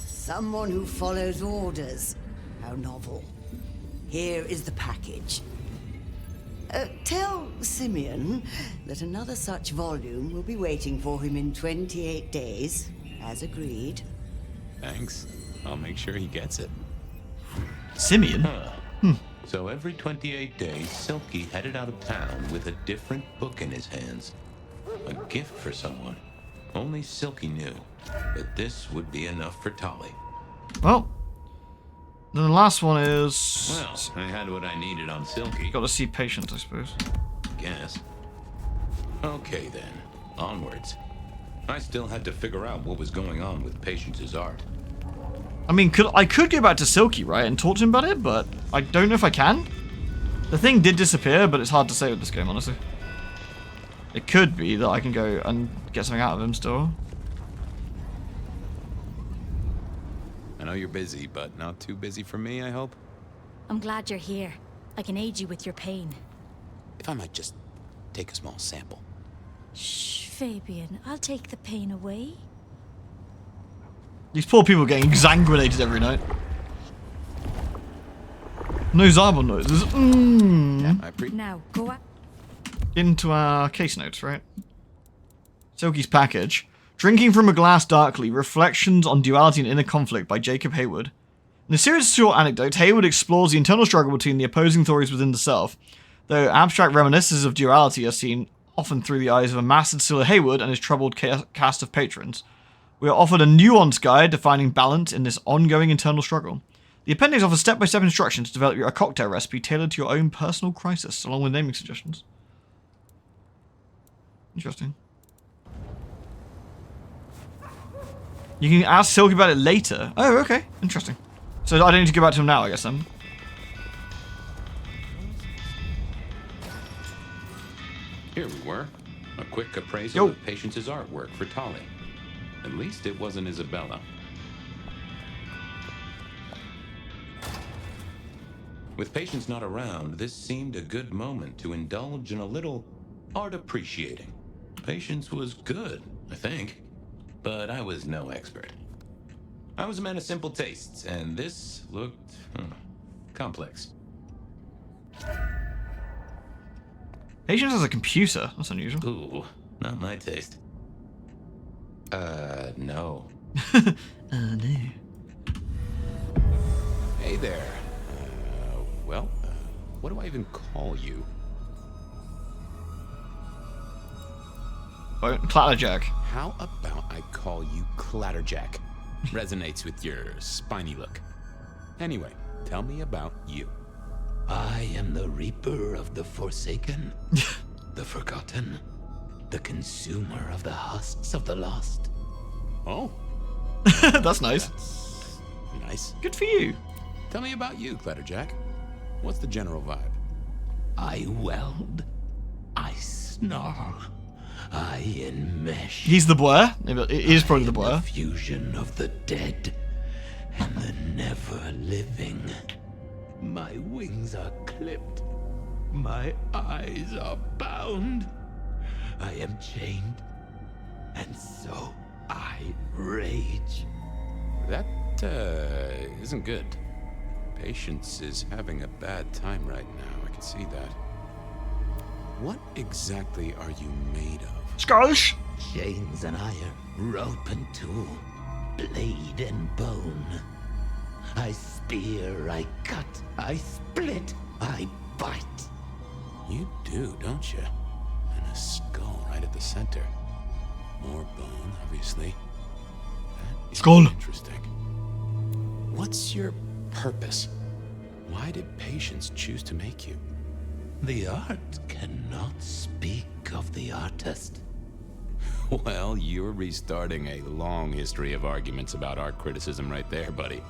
Someone who follows orders. How novel. Here is the package. Tell Simeon that another such volume will be waiting for him in 28 days, as agreed. Thanks. I'll make sure he gets it. Simeon? So every 28 days, Silky headed out of town with a different book in his hands. A gift for someone. Only Silky knew that this would be enough for Tolly. Well, then the last one is... Well, I had what I needed on Silky. Got to see Patience, I suppose. Guess. Okay then, onwards. I still had to figure out what was going on with Patience's art. I mean, I could go back to Silky, right, and talk to him about it, but I don't know if I can. The thing did disappear, but it's hard to say with this game, honestly. It could be that I can go and get something out of him still. I know you're busy, but not too busy for me, I hope? I'm glad you're here. I can aid you with your pain. If I might just take a small sample. Shh, Fabian. I'll take the pain away. These poor people getting exsanguinated every night. No Zarbon noises. Now, go out. Into our case notes, right? Silky's package. Drinking from a Glass Darkly, Reflections on Duality and Inner Conflict by Jacob Hayward. In a series of short anecdotes, Hayward explores the internal struggle between the opposing theories within the self, though abstract reminiscences of duality are seen often through the eyes of a mastered Scylla Hayward and his troubled cast of patrons. We are offered a nuanced guide to finding balance in this ongoing internal struggle. The appendix offers step-by-step instructions to develop a cocktail recipe tailored to your own personal crisis, along with naming suggestions. Interesting. You can ask Silky about it later. Oh, okay. Interesting. So I don't need to go back to him now, I guess, then. Here we were. A quick appraisal of Patience's artwork for Tolly. At least it wasn't Isabella. With Patience not around, this seemed a good moment to indulge in a little art appreciating. Patience was good, I think, but I was no expert. I was a man of simple tastes, and this looked complex. Patience has a computer. That's unusual. Ooh, not my taste. No. No. Hey there. What do I even call you? Clatterjack. How about I call you Clatterjack? Resonates with your spiny look. Anyway, tell me about you. I am the Reaper of the Forsaken. The forgotten. The consumer of the husks of the lost. Oh. That's nice. That's nice. Good for you. Tell me about you, Clatterjack. What's the general vibe? I weld. I snarl. I enmesh. He's the Blair. It is probably the Blair. The fusion of the dead and the never-living. My wings are clipped. My eyes are bound. I am chained. And so I rage. That, isn't good. Patience is having a bad time right now. I can see that. What exactly are you made of? Skulls! Chains and iron, rope and tool, blade and bone. I spear, I cut, I split, I bite. You do, don't you? And a skull right at the center. More bone, obviously. That is Skull. Interesting. What's your purpose? Why did Patience choose to make you? The art cannot speak of the artist. Well, you're restarting a long history of arguments about art criticism right there, buddy.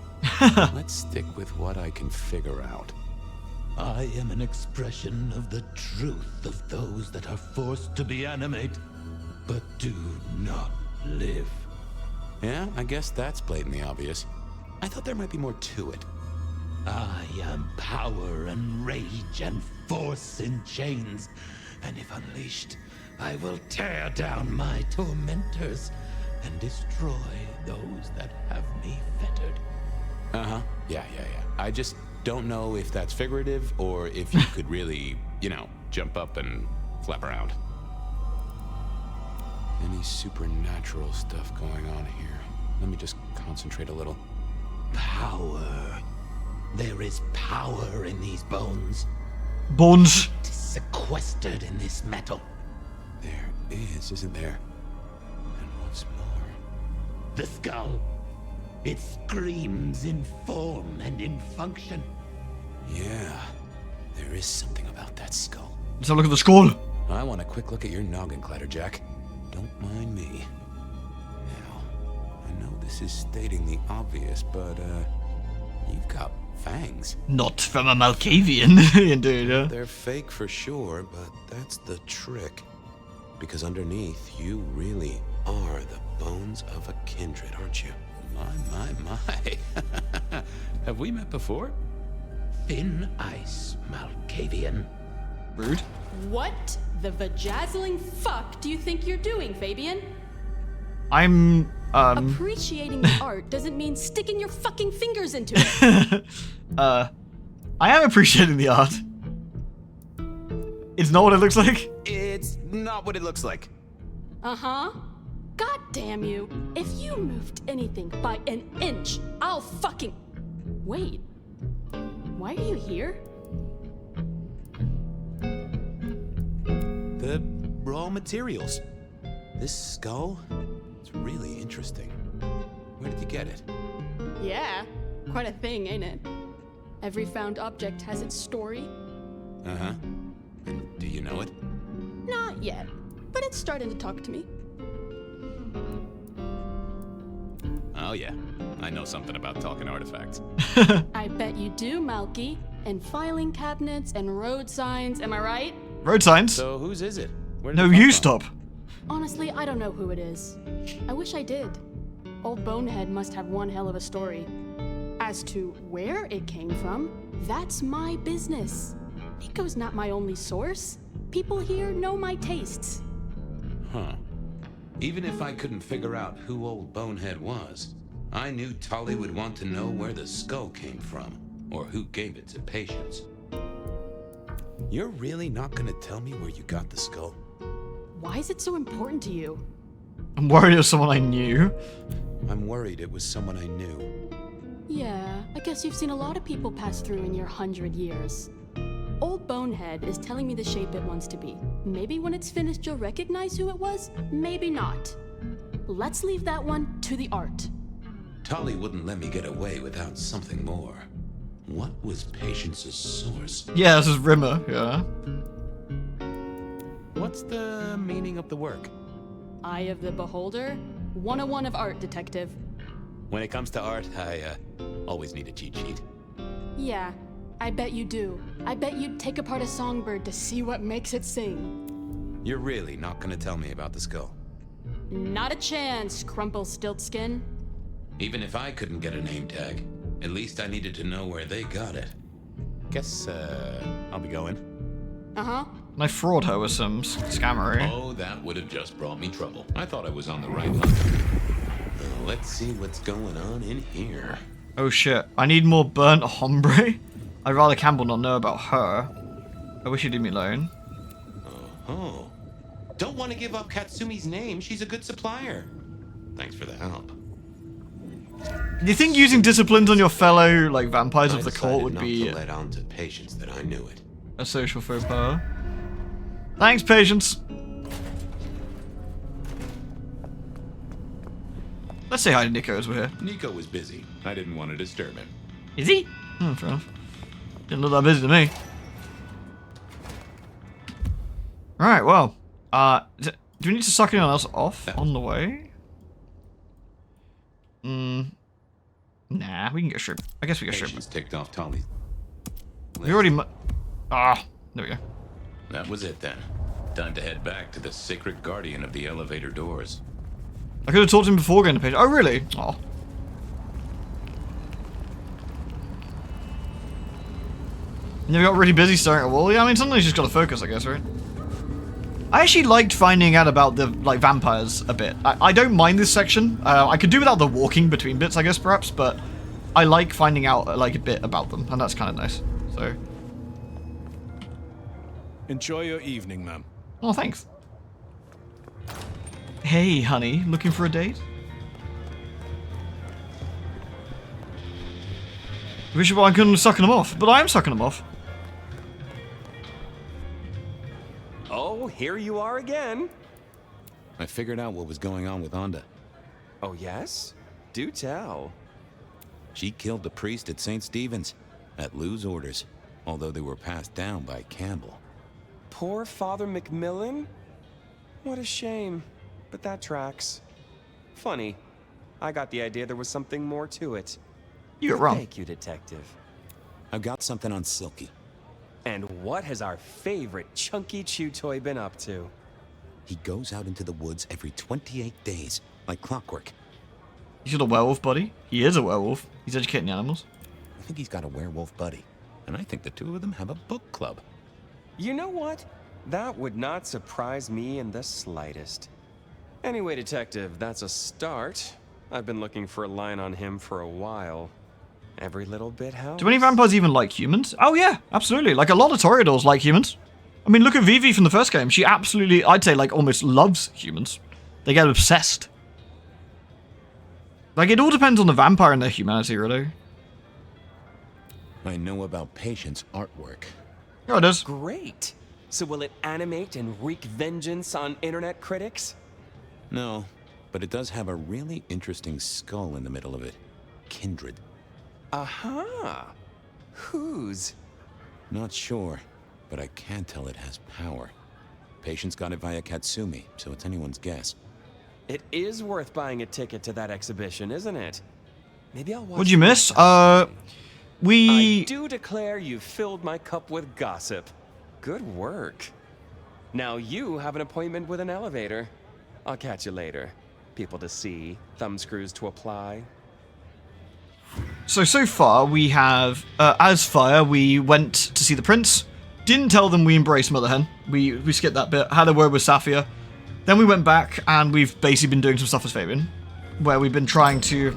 Let's stick with what I can figure out. I am an expression of the truth of those that are forced to be animate, but do not live. Yeah, I guess that's blatantly obvious. I thought there might be more to it. I am power and rage and force in chains, and if unleashed, I will tear down my tormentors and destroy those that have me fettered. Uh-huh. Yeah. I just don't know if that's figurative or if you could really, jump up and flap around. Any supernatural stuff going on here? Let me just concentrate a little. Power. There is power in these bones. Bones. It is sequestered in this metal. There is, isn't there? And what's more? The skull. It screams in form and in function. Yeah, there is something about that skull. Let's have a look at the skull. I want a quick look at your noggin, Clatterjack. Don't mind me. Now, I know this is stating the obvious, but, you've got fangs. Not from a Malkavian, indeed, yeah. They're fake for sure, but that's the trick. Because underneath, you really are the bones of a kindred, aren't you? My. Have we met before? Thin ice, Malkavian. Rude. What the vajazzling fuck do you think you're doing, Fabian? I'm, Appreciating the art doesn't mean sticking your fucking fingers into it. I am appreciating the art. It's not what it looks like? It's not what it looks like. Uh-huh. God damn you. If you moved anything by an inch, I'll fucking... Wait. Why are you here? The raw materials. This skull, it's really interesting. Where did you get it? Yeah. Quite a thing, ain't it? Every found object has its story. Uh-huh. And do you know it? Not yet, but it's starting to talk to me. Oh yeah, I know something about talking artifacts. I bet you do, Malky. And filing cabinets and road signs, am I right? Road signs? So whose is it? Where did No, it come you from? stop. Honestly, I don't know who it is. I wish I did. Old Bonehead must have one hell of a story. As to where it came from, that's my business. Nico's not my only source. People here know my tastes. Huh. Even if I couldn't figure out who old Bonehead was, I knew Tolly would want to know where the skull came from, or who gave it to Patience. You're really not gonna tell me where you got the skull? Why is it so important to you? I'm worried it was someone I knew. I'm worried it was someone I knew. Yeah, I guess you've seen a lot of people pass through in your 100 years. Old Bonehead is telling me the shape it wants to be. Maybe when it's finished you'll recognize who it was, maybe not. Let's leave that one to the art. Tolly wouldn't let me get away without something more. What was Patience's source? Yeah, this is Rimmer, yeah. What's the meaning of the work? Eye of the Beholder? 101 of art, detective. When it comes to art, I always need a cheat sheet. Yeah, I bet you do. I bet you'd take apart a songbird to see what makes it sing. You're really not gonna tell me about the skull? Not a chance, Crumplestiltskin. Even if I couldn't get a name tag, at least I needed to know where they got it. Guess, I'll be going. Uh-huh. I fraud her with some scammery. Oh, that would have just brought me trouble. I thought I was on the right line. Let's see what's going on in here. Oh shit, I need more burnt hombre. I'd rather Campbell not know about her. I wish he'd leave me alone. Oh. Don't want to give up Katsumi's name. She's a good supplier. Thanks for the help. Do you think using disciplines on your fellow, like, vampires of the court would be not to let on to Patience that I knew it. a social faux pas? Thanks, Patience. Let's say hi to Nico as we're here. Nico was busy. I didn't want to disturb him. Is he? Oh, fair enough. Didn't look that busy to me. Right, well. Do we need to suck anyone else off on the way? Nah, we can get shrimp. I guess we get shrimp. Patience ticked off Tolly. We already there we go. That was it then. Time to head back to the sacred guardian of the elevator doors. I could have talked to him before going to page. Oh, really? Oh. Never got really busy staring at a wall. Yeah, I mean, sometimes you just gotta focus, I guess, right? I actually liked finding out about the, like, vampires a bit. I don't mind this section. I could do without the walking between bits, I guess, perhaps, but I like finding out, like, a bit about them, and that's kind of nice. So. Enjoy your evening, ma'am. Oh, thanks. Hey, honey, looking for a date? Wish I couldn't sucking them off, but I am sucking them off. Oh, here you are again. I figured out what was going on with Onda. Oh, yes? Do tell. She killed the priest at St. Stephen's, at Lou's orders, although they were passed down by Campbell. Poor Father Macmillan? What a shame. But that tracks. Funny. I got the idea there was something more to it. You're wrong. Thank you, Detective. I've got something on Silky. And what has our favorite chunky chew toy been up to? He goes out into the woods every 28 days, like clockwork. He's got a werewolf buddy. He is a werewolf. He's educating the animals. I think he's got a werewolf buddy. And I think the two of them have a book club. You know what? That would not surprise me in the slightest. Anyway, Detective, that's a start. I've been looking for a line on him for a while. Every little bit helps. Do any vampires even like humans? Oh yeah, absolutely. Like a lot of Toreadors like humans. I mean, look at Vivi from the first game. She absolutely, I'd say, like almost loves humans. They get obsessed. Like, it all depends on the vampire and their humanity, really. I know about Patience artwork. Oh, it does. Great. So will it animate and wreak vengeance on internet critics? No, but it does have a really interesting skull in the middle of it. Kindred. Aha! Whose? Not sure, but I can tell it has power. Patience got it via Katsumi, so it's anyone's guess. It is worth buying a ticket to that exhibition, isn't it? Maybe I'll watch. What'd you miss? I do declare you've filled my cup with gossip. Good work. Now you have an appointment with an elevator. I'll catch you later. People to see, thumbscrews to apply. So far, we have, as Fire, we went to see the prince. Didn't tell them we embraced Mother Hen. We skipped that bit. Had a word with Safia. Then we went back, and we've basically been doing some stuff with Fabian. Where we've been trying to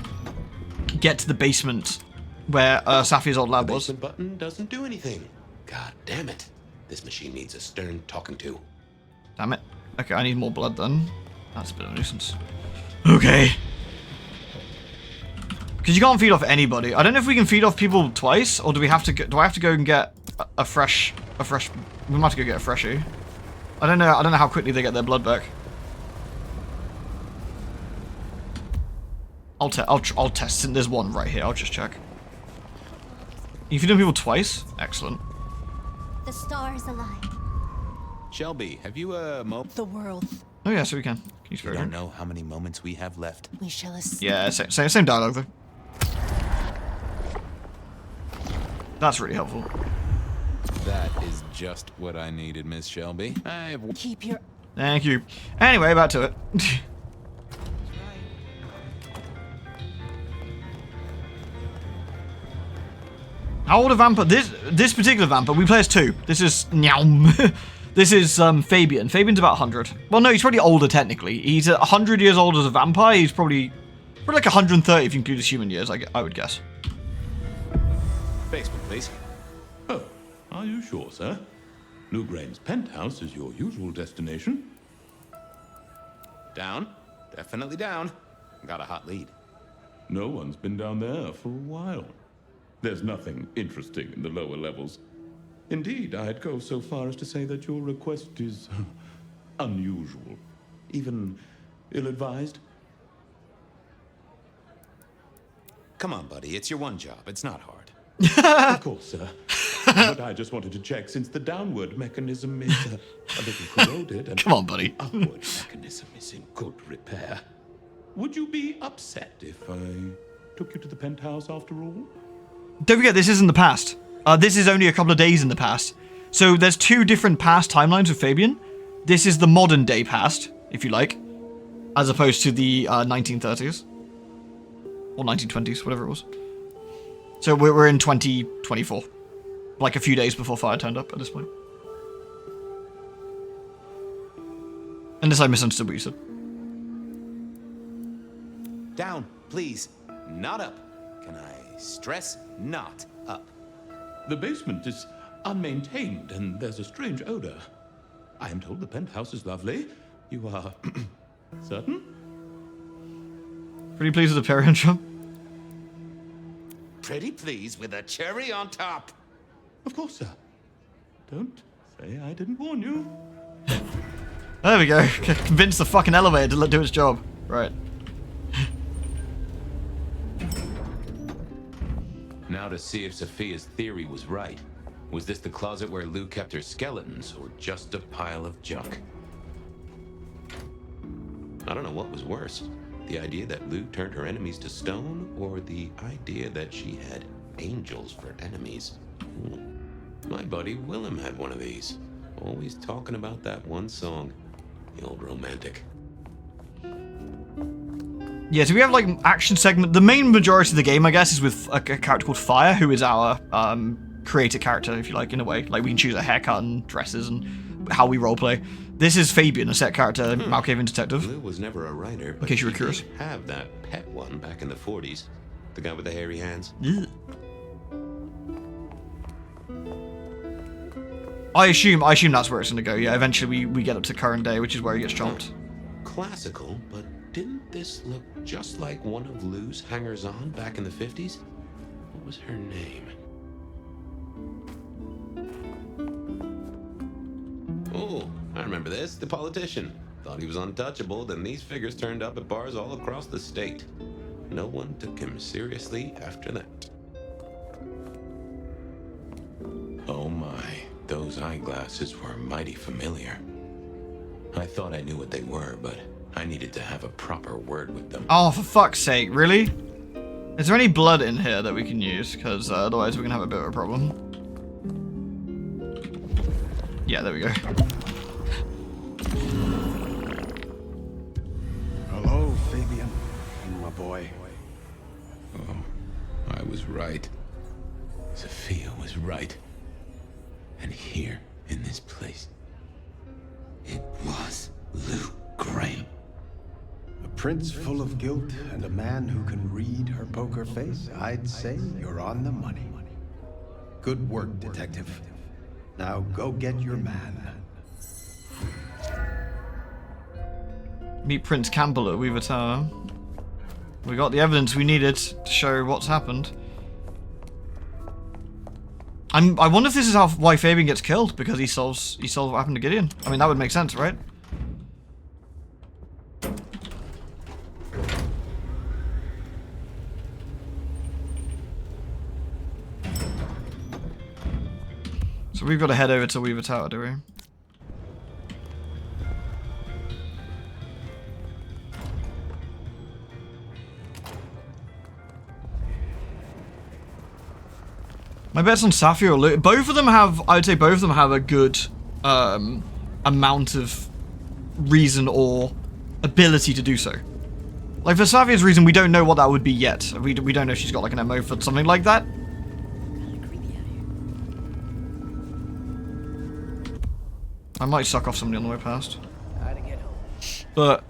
get to the basement where Safia's old lab was. The basement button doesn't do anything. God damn it. This machine needs a stern talking to. Damn it. Okay, I need more blood then. That's a bit of a nuisance. Okay. Because you can't feed off anybody. I don't know if we can feed off people twice, or do we have to? Do I have to go and get a fresh? We might have to go get a freshie. I don't know. I don't know how quickly they get their blood back. I'll test. There's one right here. I'll just check. You feed on people twice? Excellent. The stars align. Shelby, have you The world. Oh yeah, so we can. You don't know how many moments we have left. We shall escape. Yeah, same dialogue though. That's really helpful. That is just what I needed, Miss Shelby. Keep your... Thank you. Anyway, back to it. How old a vampire? This particular vampire, we play as 2. This is Nyaum. This is Fabian. Fabian's about 100. Well, no, he's probably older technically. He's 100 years old as a vampire. He's probably like 130 if you include his human years, I would guess. Basement, please. Oh, are you sure, sir? Lou Graham's penthouse is your usual destination. Down. Definitely down. Got a hot lead. No one's been down there for a while. There's nothing interesting in the lower levels. Indeed, I'd go so far as to say that your request is unusual, even ill-advised. Come on, buddy. It's your one job. It's not hard. Of course, sir. But I just wanted to check since the downward mechanism is a little corroded and Come on, buddy. the upward mechanism is in good repair. Would you be upset if I took you to the penthouse after all? Don't forget, this isn't the past. This is only a couple of days in the past. So there's 2 different past timelines with Fabian. This is the modern day past, if you like, as opposed to the 1930s. Or 1920s, whatever it was. So we're in 2024. Like a few days before fire turned up at this point. Unless I misunderstood what you said. Down, please. Not up. Can I stress not up? The basement is unmaintained and there's a strange odor. I am told the penthouse is lovely. You are certain? Pretty pleased with the parry intro. Pretty pleased with a cherry on top. Of course, sir. Don't say I didn't warn you. There we go. Convince the fucking elevator to do its job. Right. Now to see if Sophia's theory was right. Was this the closet where Lou kept her skeletons, or just a pile of junk? I don't know what was worse. The idea that Lou turned her enemies to stone, or the idea that she had angels for enemies. My buddy Willem had one of these. Always talking about that one song. The old romantic. Yeah, so we have like action segment. The main majority of the game, I guess, is with a character called Fire, who is our creator character, if you like, in a way. Like we can choose a haircut and dresses and how we roleplay. This is Fabian, a set character, Malkavian detective. Lou was never a writer, in case you were curious. Have that pet one back in the 40s. The guy with the hairy hands. Yeah. I assume that's where it's gonna go. Yeah, eventually we get up to current day, which is where he gets chomped. Classical, but didn't this look just like one of Lou's hangers-on back in the 50s? What was her name? Oh, I remember this. The politician. Thought he was untouchable, then these figures turned up at bars all across the state. No one took him seriously after that. Oh my, those eyeglasses were mighty familiar. I thought I knew what they were, but I needed to have a proper word with them. Oh, for fuck's sake, really? Is there any blood in here that we can use? Because otherwise we're going to have a bit of a problem. Yeah, there we go. Hello, Fabian, my boy. Oh, I was right. Sophia was right. And here, in this place, it was Lou Graham. A prince full of guilt and a man who can read her poker face. I'd say you're on the money. Good work, detective. Now go get your man. Meet Prince Campbell at Weaver Tower. We got the evidence we needed to show what's happened. I wonder if this is why Fabian gets killed, because he solves what happened to Gideon. I mean, that would make sense, right? So we've got to head over to Weaver Tower, do we? My bet's on Sapphire or Lou. Both of them have, I would say both of them have a good amount of reason or ability to do so. Like for Sapphire's reason, we don't know what that would be yet. We don't know if she's got like an MO for something like that. I might suck off somebody on the way past. But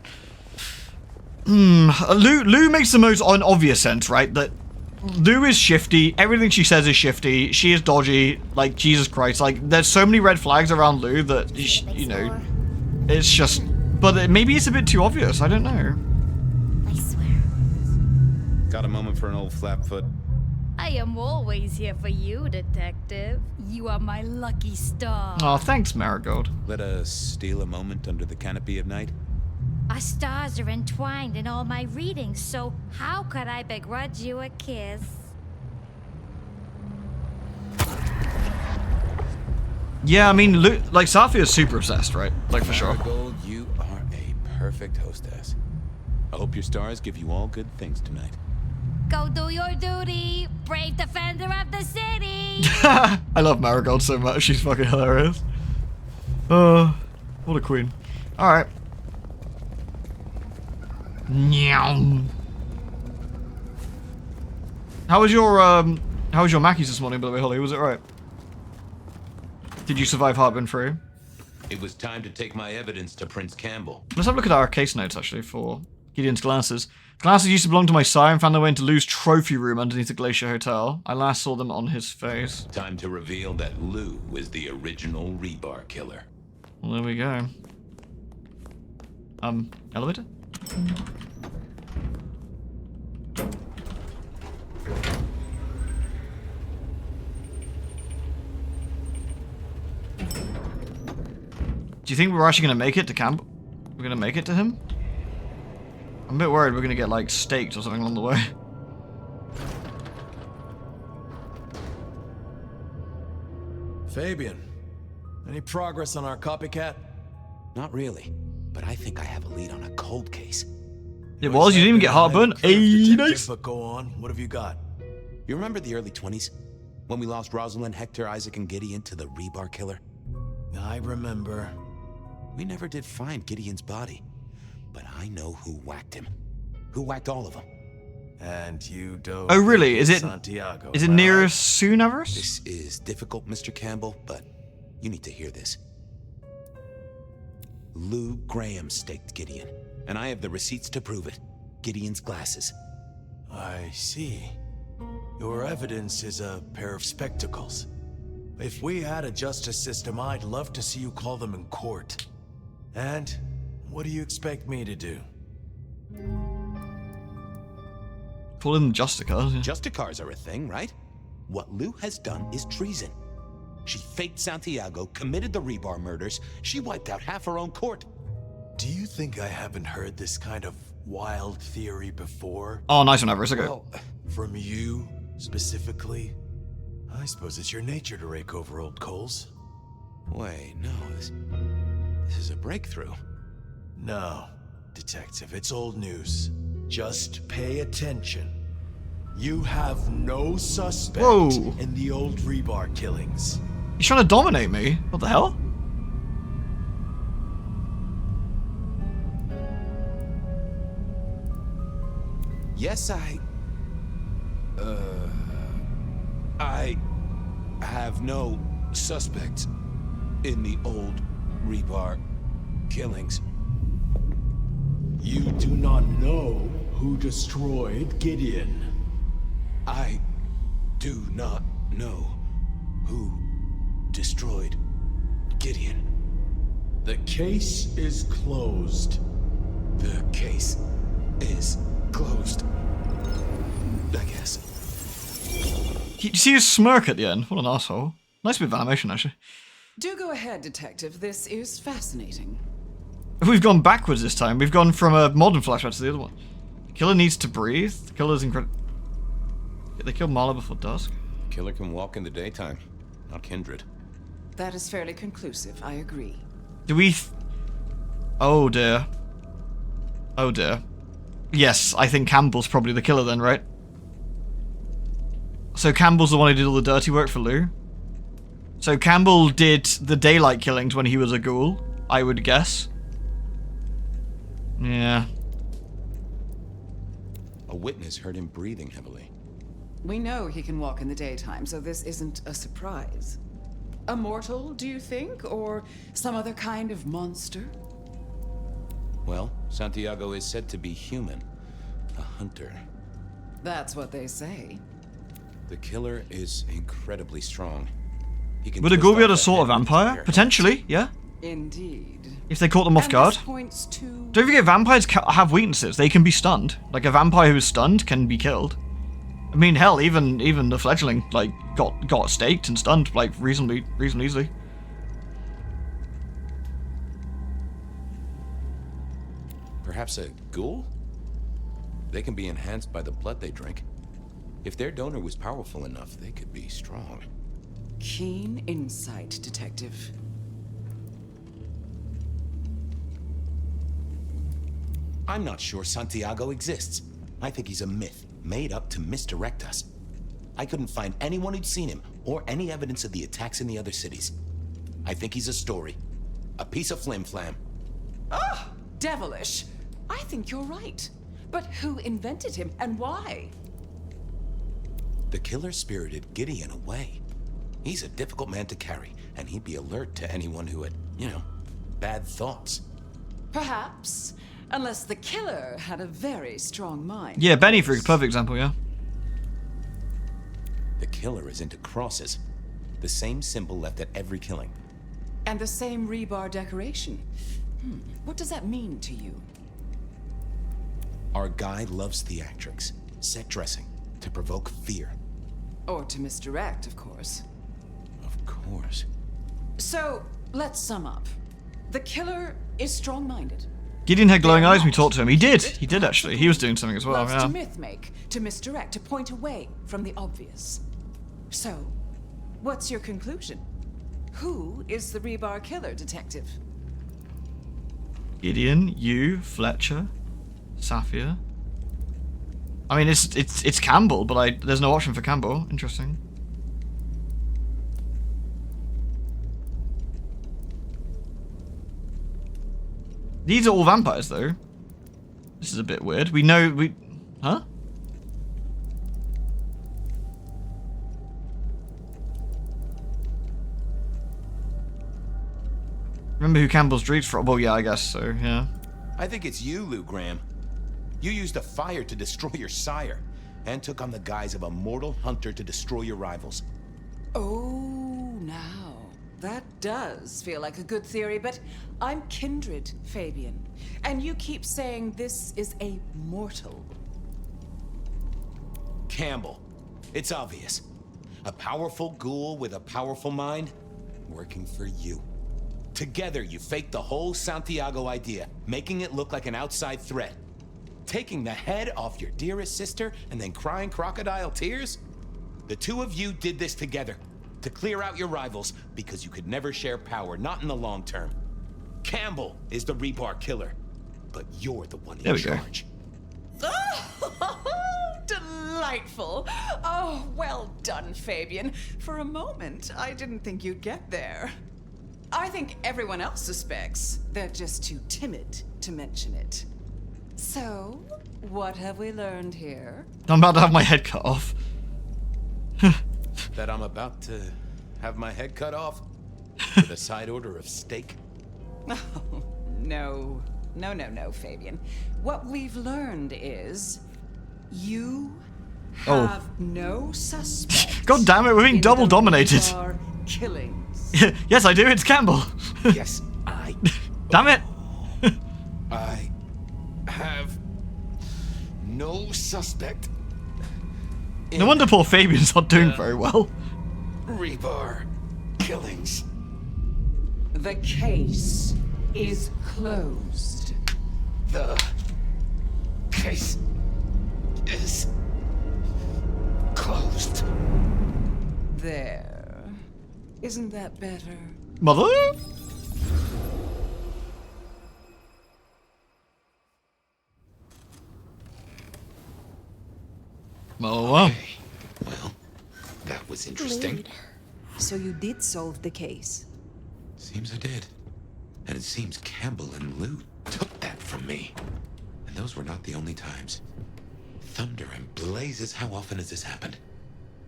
Lou makes the most obvious sense, right? That Lou is shifty. Everything she says is shifty. She is dodgy. Like, Jesus Christ. Like, there's so many red flags around Lou that, you know, it's just... But maybe it's a bit too obvious. I don't know. I swear. Got a moment for an old flapfoot? I am always here for you, Detective. You are my lucky star. Oh, thanks, Marigold. Let us steal a moment under the canopy of night? Our stars are entwined in all my readings, so how could I begrudge you a kiss? Yeah, I mean, Lou, like, Sapphire's super obsessed, right? Like, for sure. Marigold, you are a perfect hostess. I hope your stars give you all good things tonight. Go do your duty, brave defender of the city! I love Marigold so much. She's fucking hilarious. What a queen. Alright. Meow. How was your Mackies this morning, by the way, Holly? Was it right? Did you survive Heartburn Free? It was time to take my evidence to Prince Campbell. Let's have a look at our case notes, actually, for Gideon's glasses. Glasses used to belong to my sire and found their way into Lou's trophy room underneath the Glacier Hotel. I last saw them on his face. Time to reveal that Lou is the original rebar killer. Well, there we go. Elevator? Do you think we're actually going to make it to camp? We're going to make it to him? I'm a bit worried we're going to get, like, staked or something along the way. Fabian, any progress on our copycat? Not really, but I think I have a lead on a cold case. It was? You didn't even get heartburn? Hey, nice! But go on, what have you got? You remember the early 20s? When we lost Rosalind, Hector, Isaac, and Gideon to the rebar killer? I remember. We never did find Gideon's body, but I know who whacked him. Who whacked all of them. And you don't... Oh, really? Is it Santiago, is it near Soonavers? This is difficult, Mr. Campbell, but you need to hear this. Lou Graham staked Gideon, and I have the receipts to prove it. Gideon's glasses. I see. Your evidence is a pair of spectacles. If we had a justice system, I'd love to see you call them in court. And what do you expect me to do? Call them Justicars. Yeah. Justicars are a thing, right? What Lou has done is treason. She faked Santiago, committed the rebar murders. She wiped out half her own court. Do you think I haven't heard this kind of wild theory before? Oh, nice one, Everest. Okay. Well, from you, specifically? I suppose it's your nature to rake over old coals. Wait, no, this is a breakthrough. No, Detective, it's old news. Just pay attention. You have no suspect in the old rebar killings. He's trying to dominate me. What the hell? Yes, I have no suspects in the old rebar killings. You do not know who destroyed Gideon. I do not know who destroyed Gideon. The case is closed. The case is closed. I guess. You see his smirk at the end? What an asshole. Nice bit of animation, actually. Do go ahead, Detective. This is fascinating. We've gone backwards this time. We've gone from a modern flashback to the other one. The killer needs to breathe. The killer's incredible. They killed Marla before dusk. Killer can walk in the daytime, not Kindred. That is fairly conclusive. I agree. Do we... Oh, dear. Oh, dear. Yes, I think Campbell's probably the killer then, right? So Campbell's the one who did all the dirty work for Lou. So Campbell did the daylight killings when he was a ghoul, I would guess. Yeah. A witness heard him breathing heavily. We know he can walk in the daytime, so this isn't a surprise. A mortal, do you think? Or some other kind of monster? Well, Santiago is said to be human. A hunter. That's what they say. The killer is incredibly strong. He can Would a twist ghoul be off able to the sort head a with his vampire? bare Potentially, yeah. Indeed. If they caught them off And guard. this points to... Don't forget, vampires have weaknesses. They can be stunned. Like, a vampire who's stunned can be killed. I mean, hell, even the fledgling, like, got staked and stunned, like, reasonably easily. Perhaps a ghoul? They can be enhanced by the blood they drink. If their donor was powerful enough, they could be strong. Keen insight, Detective. I'm not sure Santiago exists. I think he's a myth, made up to misdirect us. I couldn't find anyone who'd seen him, or any evidence of the attacks in the other cities. I think he's a story. A piece of flim-flam. Ah, devilish. I think you're right. But who invented him, and why? The killer spirited Gideon away. He's a difficult man to carry, and he'd be alert to anyone who had, bad thoughts. Perhaps. Unless the killer had a very strong mind. Yeah, Benny for a perfect example, yeah. The killer is into crosses. The same symbol left at every killing. And the same rebar decoration. What does that mean to you? Our guy loves theatrics, set dressing, to provoke fear. Or to misdirect, of course. Of course. So, let's sum up. The killer is strong-minded. Gideon had glowing eyes when we talked to him. He did actually. He was doing something as well, Loves yeah. to myth-make, to misdirect, to point away from the obvious. So, what's your conclusion? Who is the rebar killer, Detective? Gideon, you, Fletcher, Saphir. I mean, it's Campbell, but there's no option for Campbell. Interesting. These are all vampires, though. This is a bit weird. Huh? Remember who Campbell's dreams from? Well, yeah, I guess so, yeah. I think it's you, Lou Graham. You used the fire to destroy your sire, and took on the guise of a mortal hunter to destroy your rivals. Oh, now. That does feel like a good theory, but I'm kindred, Fabian. And you keep saying this is a mortal. Campbell. It's obvious. A powerful ghoul with a powerful mind, working for you. Together, you faked the whole Santiago idea, making it look like an outside threat. Taking the head off your dearest sister and then crying crocodile tears? The two of you did this together, to clear out your rivals, because you could never share power, not in the long term. Campbell is the rebar killer, but you're the one in charge. Oh, delightful. Oh, well done, Fabian. For a moment, I didn't think you'd get there. I think everyone else suspects. They're just too timid to mention it. So, what have we learned here? I'm about to have my head cut off. That I'm about to have my head cut off with a side order of steak. Oh, no. No, Fabian. What we've learned is you have no suspect. God damn it, we're being double dominated. Killings. Yes, I do. It's Campbell. Yes, I. Damn it. I have no suspect. No wonder poor Fabian's not doing very well. Rebar killings. The case is closed. The case is closed. There. Isn't that better? Mother? Oh, wow. Well, was interesting. So you did solve the case. Seems I did. And it seems Campbell and Lou took that from me. And those were not the only times. Thunder and blazes, how often has this happened?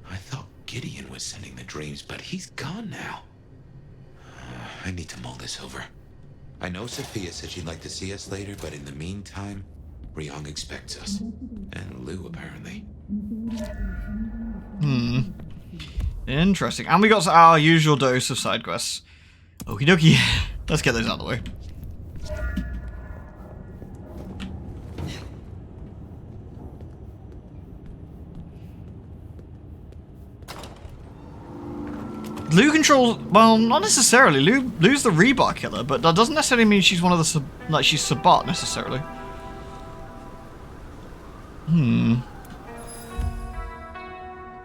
I thought Gideon was sending the dreams, but he's gone now. I need to mull this over. I know Sophia said she'd like to see us later, but in the meantime, Ryong expects us. And Lou, apparently. Interesting. And we got our usual dose of side quests. Okie dokie. Let's get those out of the way. Lou controls... Well, not necessarily. Lou's the rebar killer, but that doesn't necessarily mean she's one of the... she's Sabat, necessarily.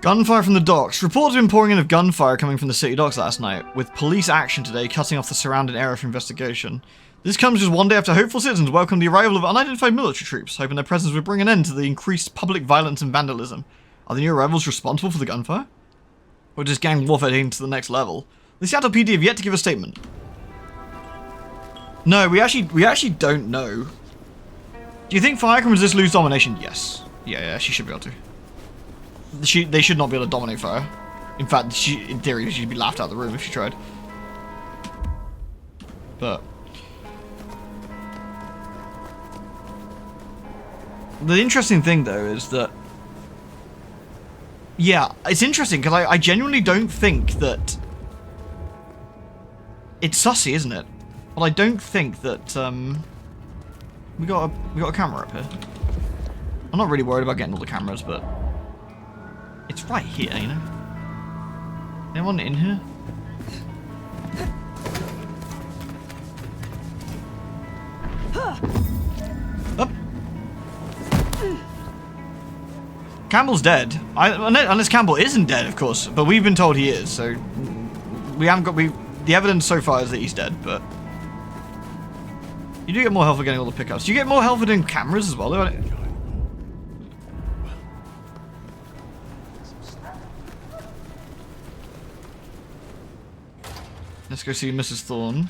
Gunfire from the docks. Reports have been pouring in of gunfire coming from the city docks last night, with police action today cutting off the surrounding area for investigation. This comes just one day after hopeful citizens welcomed the arrival of unidentified military troops, hoping their presence would bring an end to the increased public violence and vandalism. Are the new arrivals responsible for the gunfire? Or just gang warfare taking to the next level? The Seattle PD have yet to give a statement. No, we actually don't know. Do you think Fire can resist Lou's domination? Yes. Yeah, she should be able to. They should not be able to dominate Fire. In fact, in theory, she'd be laughed out of the room if she tried. But the interesting thing, though, is that... Yeah, it's interesting, because I genuinely don't think that... It's sussy, isn't it? But I don't think that, We got a camera up here. I'm not really worried about getting all the cameras, but... It's right here, you know? Anyone in here? Up! Campbell's dead. Unless Campbell isn't dead, of course. But we've been told he is, so... We haven't got... The evidence so far is that he's dead, but... You do get more health for getting all the pickups. Do you get more health for doing cameras as well, though? Let's go see Mrs. Thorne.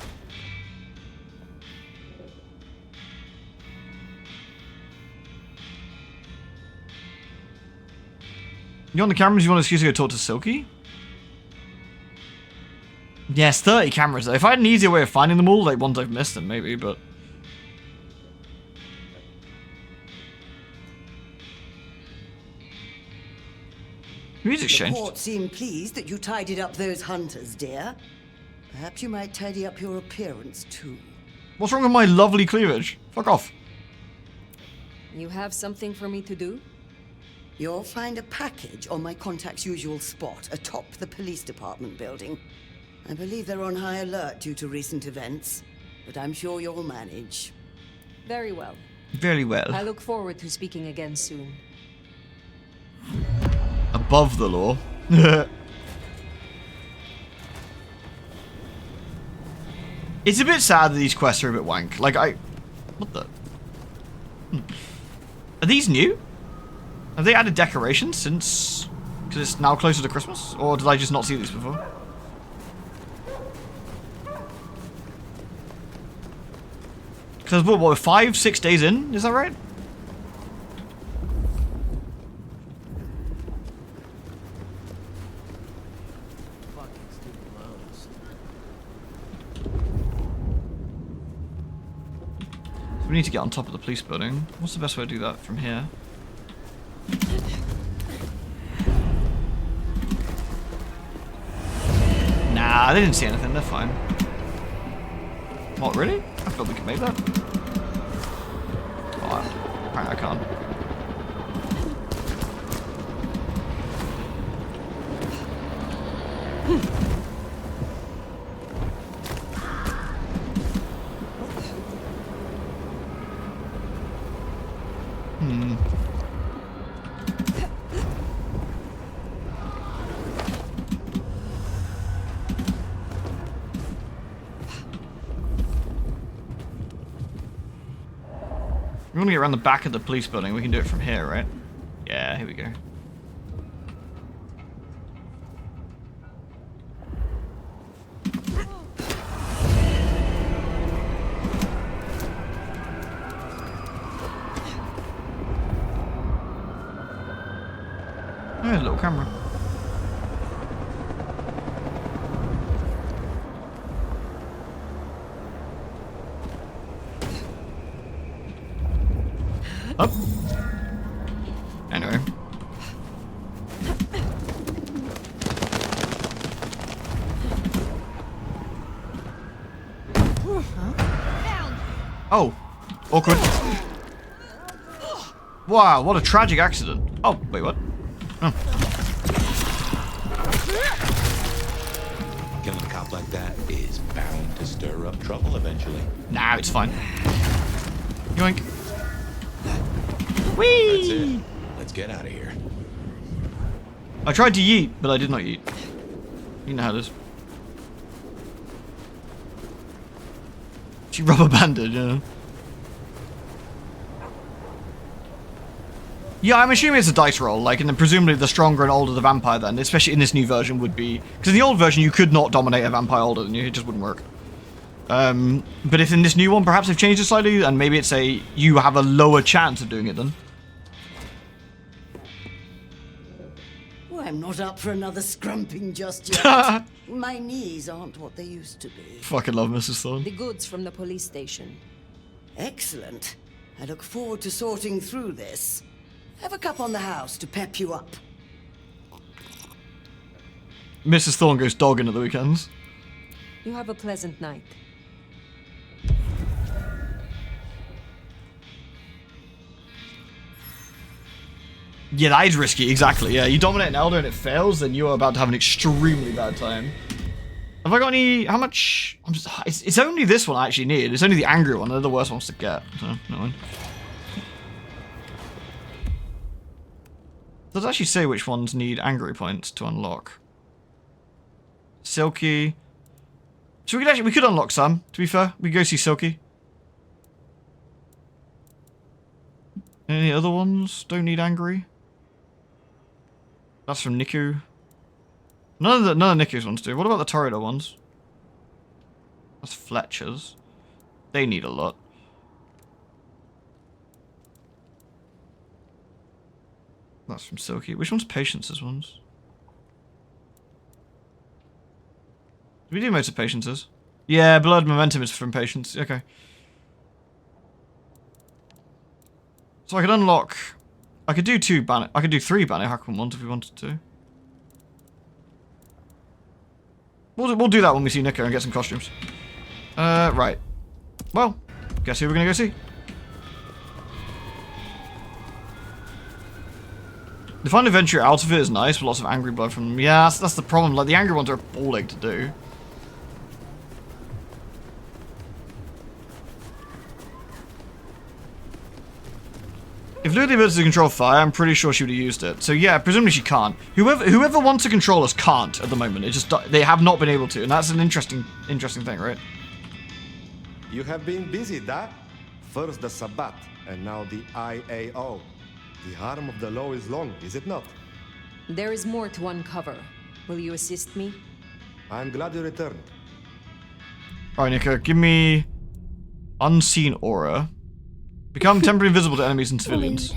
You on the cameras? You want an excuse to go talk to Silky? Yes, 30 cameras though. If I had an easier way of finding them all, like ones I've missed, then maybe, but... Music's The changed. court seemed pleased that you tidied up those hunters, dear. Perhaps you might tidy up your appearance, too. What's wrong with my lovely cleavage? Fuck off. You have something for me to do? You'll find a package on my contact's usual spot, atop the police department building. I believe they're on high alert due to recent events, but I'm sure you'll manage. Very well. Very well. I look forward to speaking again soon. Above the law. It's a bit sad that these quests are a bit wank. Like, what the... Are these new? Have they added decorations since... Because it's now closer to Christmas? Or did I just not see these before? Because what, we're 5-6 days in? Is that right? We need to get on top of the police building. What's the best way to do that from here? Nah, they didn't see anything. They're fine. What, really? I thought we could make that. Oh, apparently I can't. We want to get around the back of the police building. We can do it from here, right? Yeah, here we go. There's a little camera. Up. Anyway. Oh, awkward. Wow, what a tragic accident. Oh, wait, what? Oh. Killing a cop like that is bound to stir up trouble eventually. Nah, it's fine. Yoink. Whee! That's it. Let's get out of here. I tried to yeet, but I did not yeet. You know how it is. She rubber banded, yeah. Yeah, I'm assuming it's a dice roll, like, and then presumably the stronger and older the vampire then, especially in this new version, would be... Because in the old version, you could not dominate a vampire older than you, it just wouldn't work. But if in this new one, perhaps they've changed it slightly, and maybe it's a... You have a lower chance of doing it then. Well, I'm not up for another scrumping just yet. My knees aren't what they used to be. Fucking love Mrs. Thorne. The goods from the police station. Excellent. I look forward to sorting through this. Have a cup on the house to pep you up. Mrs. Thorne goes dogging at the weekends. You have a pleasant night. Yeah, that is risky, exactly. Yeah, you dominate an elder and it fails, then you are about to have an extremely bad time. Have I got any... How much... It's only this one I actually need. It's only the angry one. They're the worst ones to get. So, no one. Does it actually say which ones need angry points to unlock? Silky. So we could unlock some, to be fair. We could go see Silky. Any other ones don't need angry? That's from Niku. None of Niku's ones do. What about the Torrido ones? That's Fletcher's. They need a lot. That's from Silky. Which one's Patience's ones? Did we do most of Patience's? Yeah, Blood Momentum is from Patience. Okay. So I could unlock... I could do 2 Banner... I could do 3 Banner Hackman ones if we wanted to. We'll do that when we see Nico and get some costumes. Right. Well, guess who we're gonna go see? The Find Adventure out of it is nice, with lots of angry blood from them. Yeah, that's the problem. Like, the angry ones are appalling to do. If Lou had the ability to control fire, I'm pretty sure she would have used it. So yeah, presumably she can't. Whoever wants to control us can't at the moment. It just they have not been able to, and that's an interesting thing, right? You have been busy, da? First the Sabbat, and now the IAO. The arm of the law is long, is it not? There is more to uncover. Will you assist me? I'm glad you returned. Alright, Nico, give me Unseen Aura. Become temporarily invisible to enemies and civilians.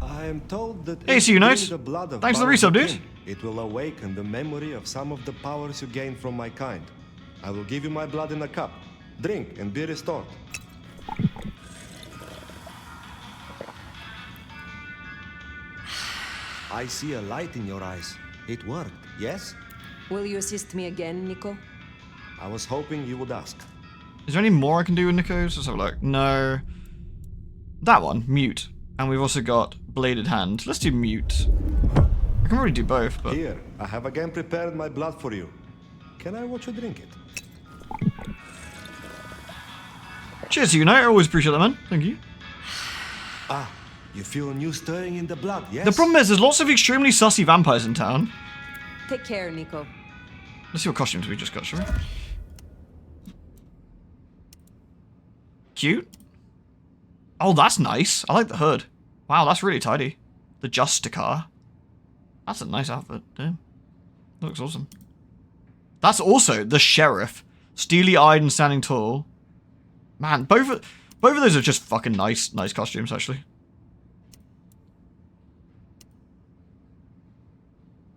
I am told that hey, see you, Knight. Thanks for the resub, dude. It will awaken the memory of some of the powers you gained from my kind. I will give you my blood in a cup. Drink and be restored. I see a light in your eyes. It worked, yes? Will you assist me again, Nico? I was hoping you would ask. Is there any more I can do with Nico's? Let's have a look. No. That one, mute. And we've also got bladed hand. Let's do mute. I can really do both, but... Here, I have again prepared my blood for you. Can I watch you drink it? Cheers to you, Knight. I always appreciate that, man. Thank you. Ah, you feel a new stirring in the blood, yes? The problem is, there's lots of extremely sussy vampires in town. Take care, Nico. Let's see what costumes we just got, shall we? Cute. Oh, that's nice. I like the hood. Wow, that's really tidy. The Justicar. That's a nice outfit. Damn. That looks awesome. That's also the Sheriff. Steely-eyed and standing tall. Man, both of those are just fucking nice costumes, actually.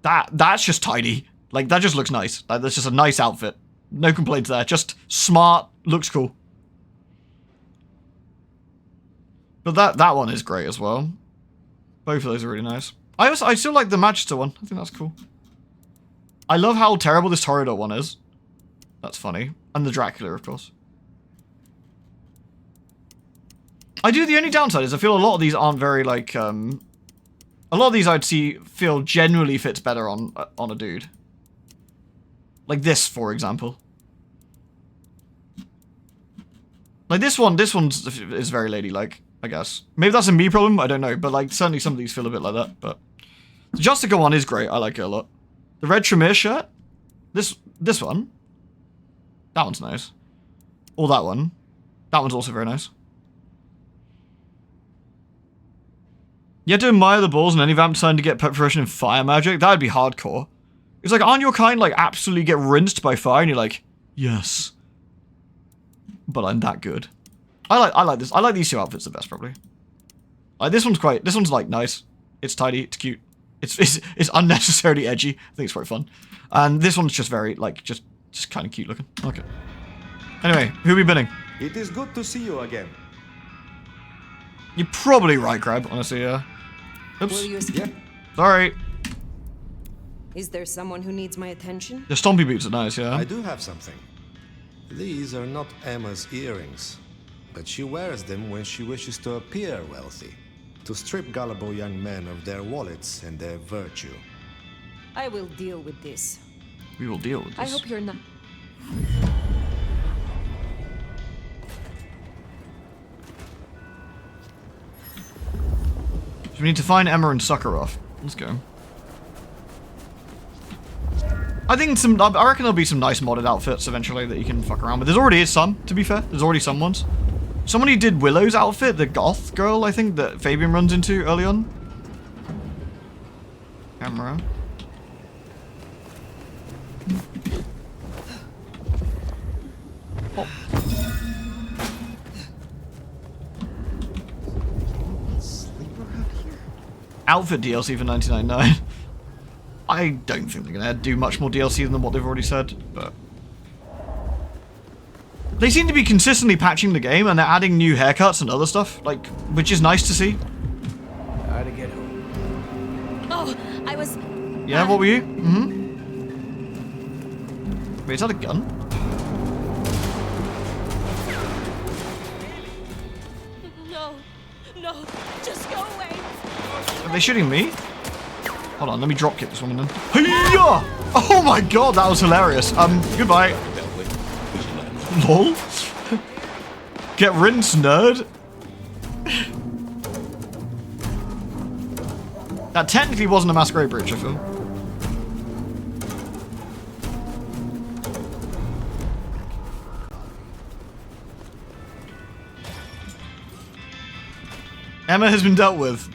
That's just tidy. Like, that just looks nice. Like, that's just a nice outfit. No complaints there. Just smart. Looks cool. But that one is great as well. Both of those are really nice. I still like the Magister one. I think that's cool. I love how terrible this Toreador one is. That's funny. And the Dracula, of course. The only downside is I feel a lot of these aren't very, like, a lot of these feel generally fits better on a dude. Like this, for example. Like this one is very ladylike, I guess. Maybe that's a me problem, I don't know. But, like, certainly some of these feel a bit like that. But the Justica one is great. I like it a lot. The red Tremere shirt. This one. That one's nice. Or that one. That one's also very nice. You had to admire the balls in any vamp deciding to get preparation in fire magic? That would be hardcore. It's like, aren't your kind, like, absolutely get rinsed by fire? And you're like, yes. But I'm that good. I like this. I like these two outfits the best, probably. Like, this one's, like, nice. It's tidy. It's cute. It's unnecessarily edgy. I think it's quite fun. And this one's just very, like, just kind of cute looking. Okay. Anyway, who are we binning? It is good to see you again. You're probably right, Crab, honestly, yeah. Oops. Will you Yeah. Sorry. Is there someone who needs my attention? The stompy boots are nice, yeah. I do have something. These are not Emma's earrings, but she wears them when she wishes to appear wealthy, to strip gullible young men of their wallets and their virtue. I will deal with this. We will deal with this. I hope you're not... So we need to find Emma and suck her off. Let's go. I reckon there'll be some nice modded outfits eventually that you can fuck around with. There already is some, to be fair. There's already some ones. Somebody did Willow's outfit, the goth girl, I think, that Fabian runs into early on. Camera. Oh. Outfit DLC for $99.99. I don't think they're gonna do much more DLC than what they've already said, but they seem to be consistently patching the game and they're adding new haircuts and other stuff, like, which is nice to see. How to get home? Oh, I was... Yeah, what were you? Mm-hmm. Wait, is that a gun? No, just go away. Are they shooting me? Hold on, let me drop kick this woman then. Hiya! Oh my god, that was hilarious. Goodbye. Lol. Get rinsed, nerd. That technically wasn't a masquerade breach, I feel. Emma has been dealt with.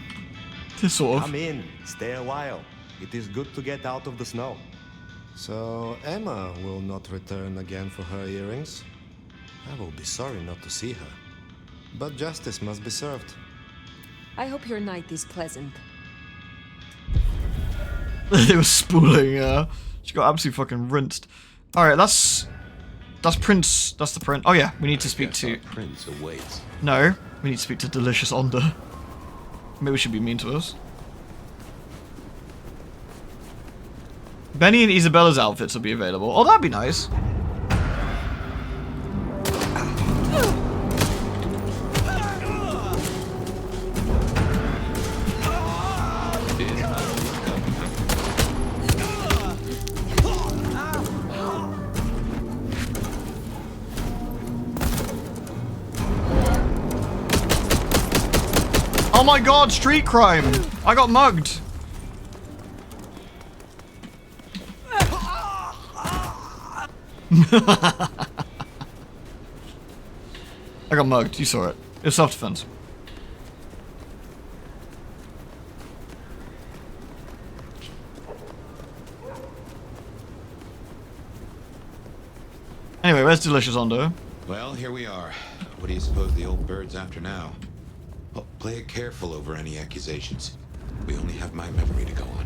Sort of. Come in, stay a while. It is good to get out of the snow. So, Emma will not return again for her earrings? I will be sorry not to see her. But justice must be served. I hope your night is pleasant. They were spooling, she got absolutely fucking rinsed. Alright, that's Prince, that's the Prince. Oh yeah, we need to speak to... Prince awaits. No, we need to speak to Delicious Onda. Maybe she should be mean to us. Benny and Isabella's outfits will be available. Oh, that'd be nice. Oh my god, street crime! I got mugged. I got mugged, you saw it. It was self-defense. Anyway, where's Delicious Ondo? Well, here we are. What do you suppose the old bird's after now? Well, play it careful over any accusations. We only have my memory to go on.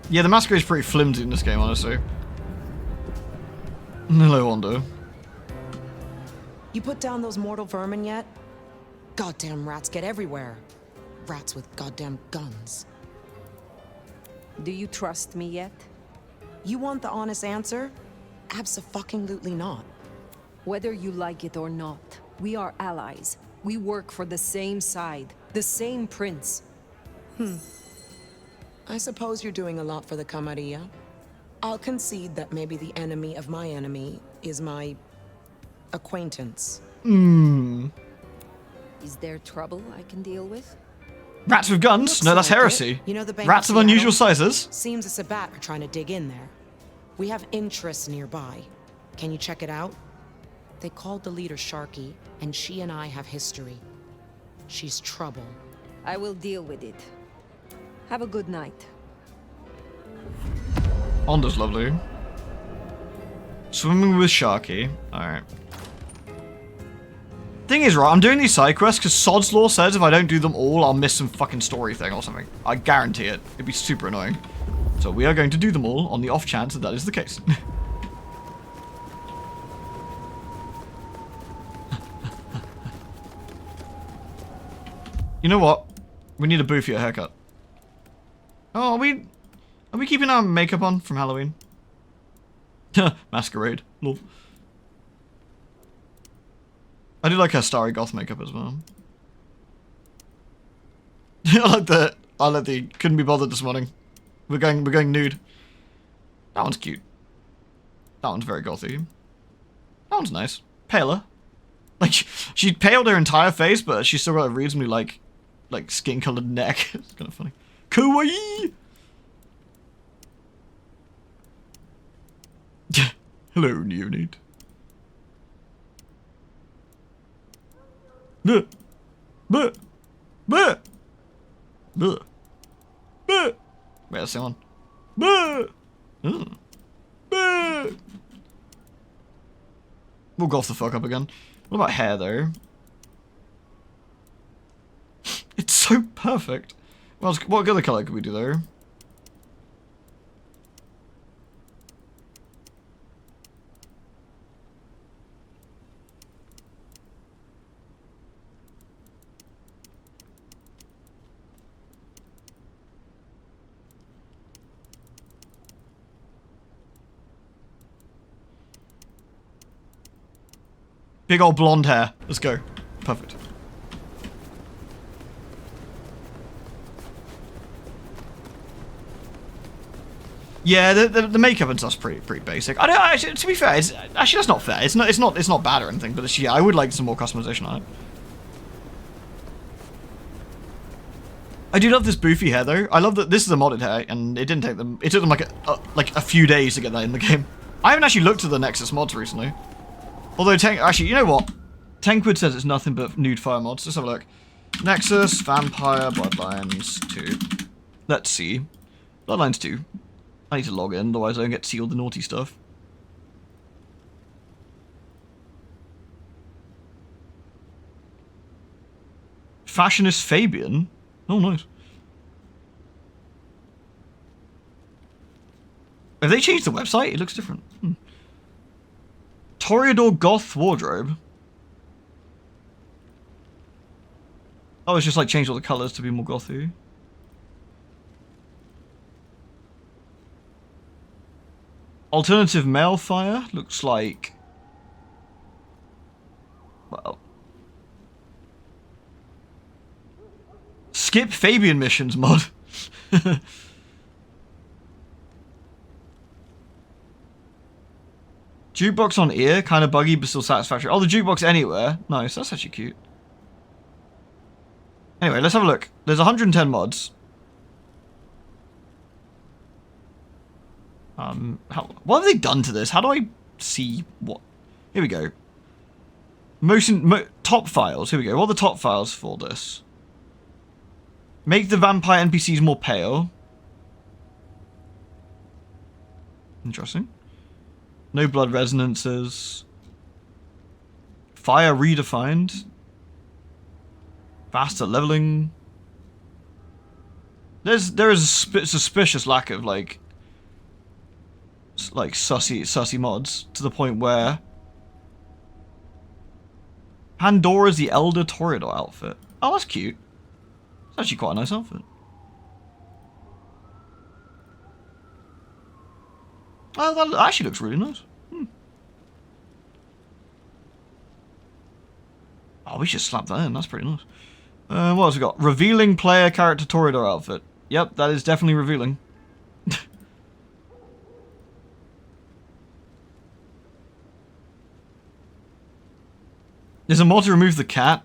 Yeah, the Masquerade's pretty flimsy in this game, honestly. No wonder. You put down those mortal vermin yet? Goddamn rats get everywhere. Rats with goddamn guns. Do you trust me yet? You want the honest answer? Abso-fucking-lutely not. Whether you like it or not, we are allies. We work for the same side, the same prince. I suppose you're doing a lot for the Camarilla. I'll concede that maybe the enemy of my enemy is my acquaintance. Is there trouble I can deal with? Rats with guns? No, that's heresy. You know the Bank Rats of Seattle? unusual sizes? Seems the Sabbat are trying to dig in there. We have interests nearby. Can you check it out? They called the leader Sharky, and she and I have history. She's trouble. I will deal with it. Have a good night. Honda's lovely. Swimming with Sharky. Alright. Thing is, right, I'm doing these side quests because Sod's Law says if I don't do them all, I'll miss some fucking story thing or something. I guarantee it. It'd be super annoying. So we are going to do them all on the off chance that that is the case. You know what? We need a boofier haircut. Oh, are we keeping our makeup on from Halloween? Masquerade. Lol. I do like her starry goth makeup as well. I like the couldn't be bothered this morning. We're going nude. That one's cute. That one's very gothy. That one's nice. Paler. Like she paled her entire face, but she's still got a reasonably like skin colored neck. It's kind of funny. Kawaii. Hello, neonate. Buh. Buh. Buh. Buh. Buh. Wait, that's the one. Buh. Buh. We'll golf the fuck up again. What about hair, though? It's so perfect. What other colour could we do, though? Big old blonde hair. Let's go. Perfect. Yeah, the makeup and stuff's pretty basic. I don't. Actually, to be fair, actually that's not fair. It's not bad or anything. But yeah, I would like some more customization on it. I do love this boofy hair though. I love that this is a modded hair, and it didn't take them. It took them like a few days to get that in the game. I haven't actually looked at the Nexus mods recently. Although, actually, you know what? Tenquid says it's nothing but nude fire mods. Let's have a look. Nexus, Vampire, Bloodlines 2. Let's see. Bloodlines 2. I need to log in, otherwise I don't get to see all the naughty stuff. Fashionist Fabian? Oh, nice. Have they changed the website? It looks different. Toreador Goth Wardrobe. Oh, it's just like changed all the colours to be more gothy. Alternative Male Fire looks like... Well... Skip Fabian missions mod. Jukebox on ear, kind of buggy but still satisfactory. Oh, the jukebox anywhere. Nice, that's actually cute. Anyway, let's have a look. There's 110 mods. What have they done to this? How do I see what? Here we go. Top files. Here we go. What are the top files for this? Make the vampire NPCs more pale. Interesting. No blood resonances. Fire redefined. Faster leveling. There is a suspicious lack of like sussy mods to the point where Pandora's the Elder Toreador outfit. Oh, that's cute. It's actually quite a nice outfit. Oh, that actually looks really nice. Oh, we should slap that in. That's pretty nice. What else we got? Revealing player character Toreador outfit. Yep, that is definitely revealing. There's a mod to remove the cat.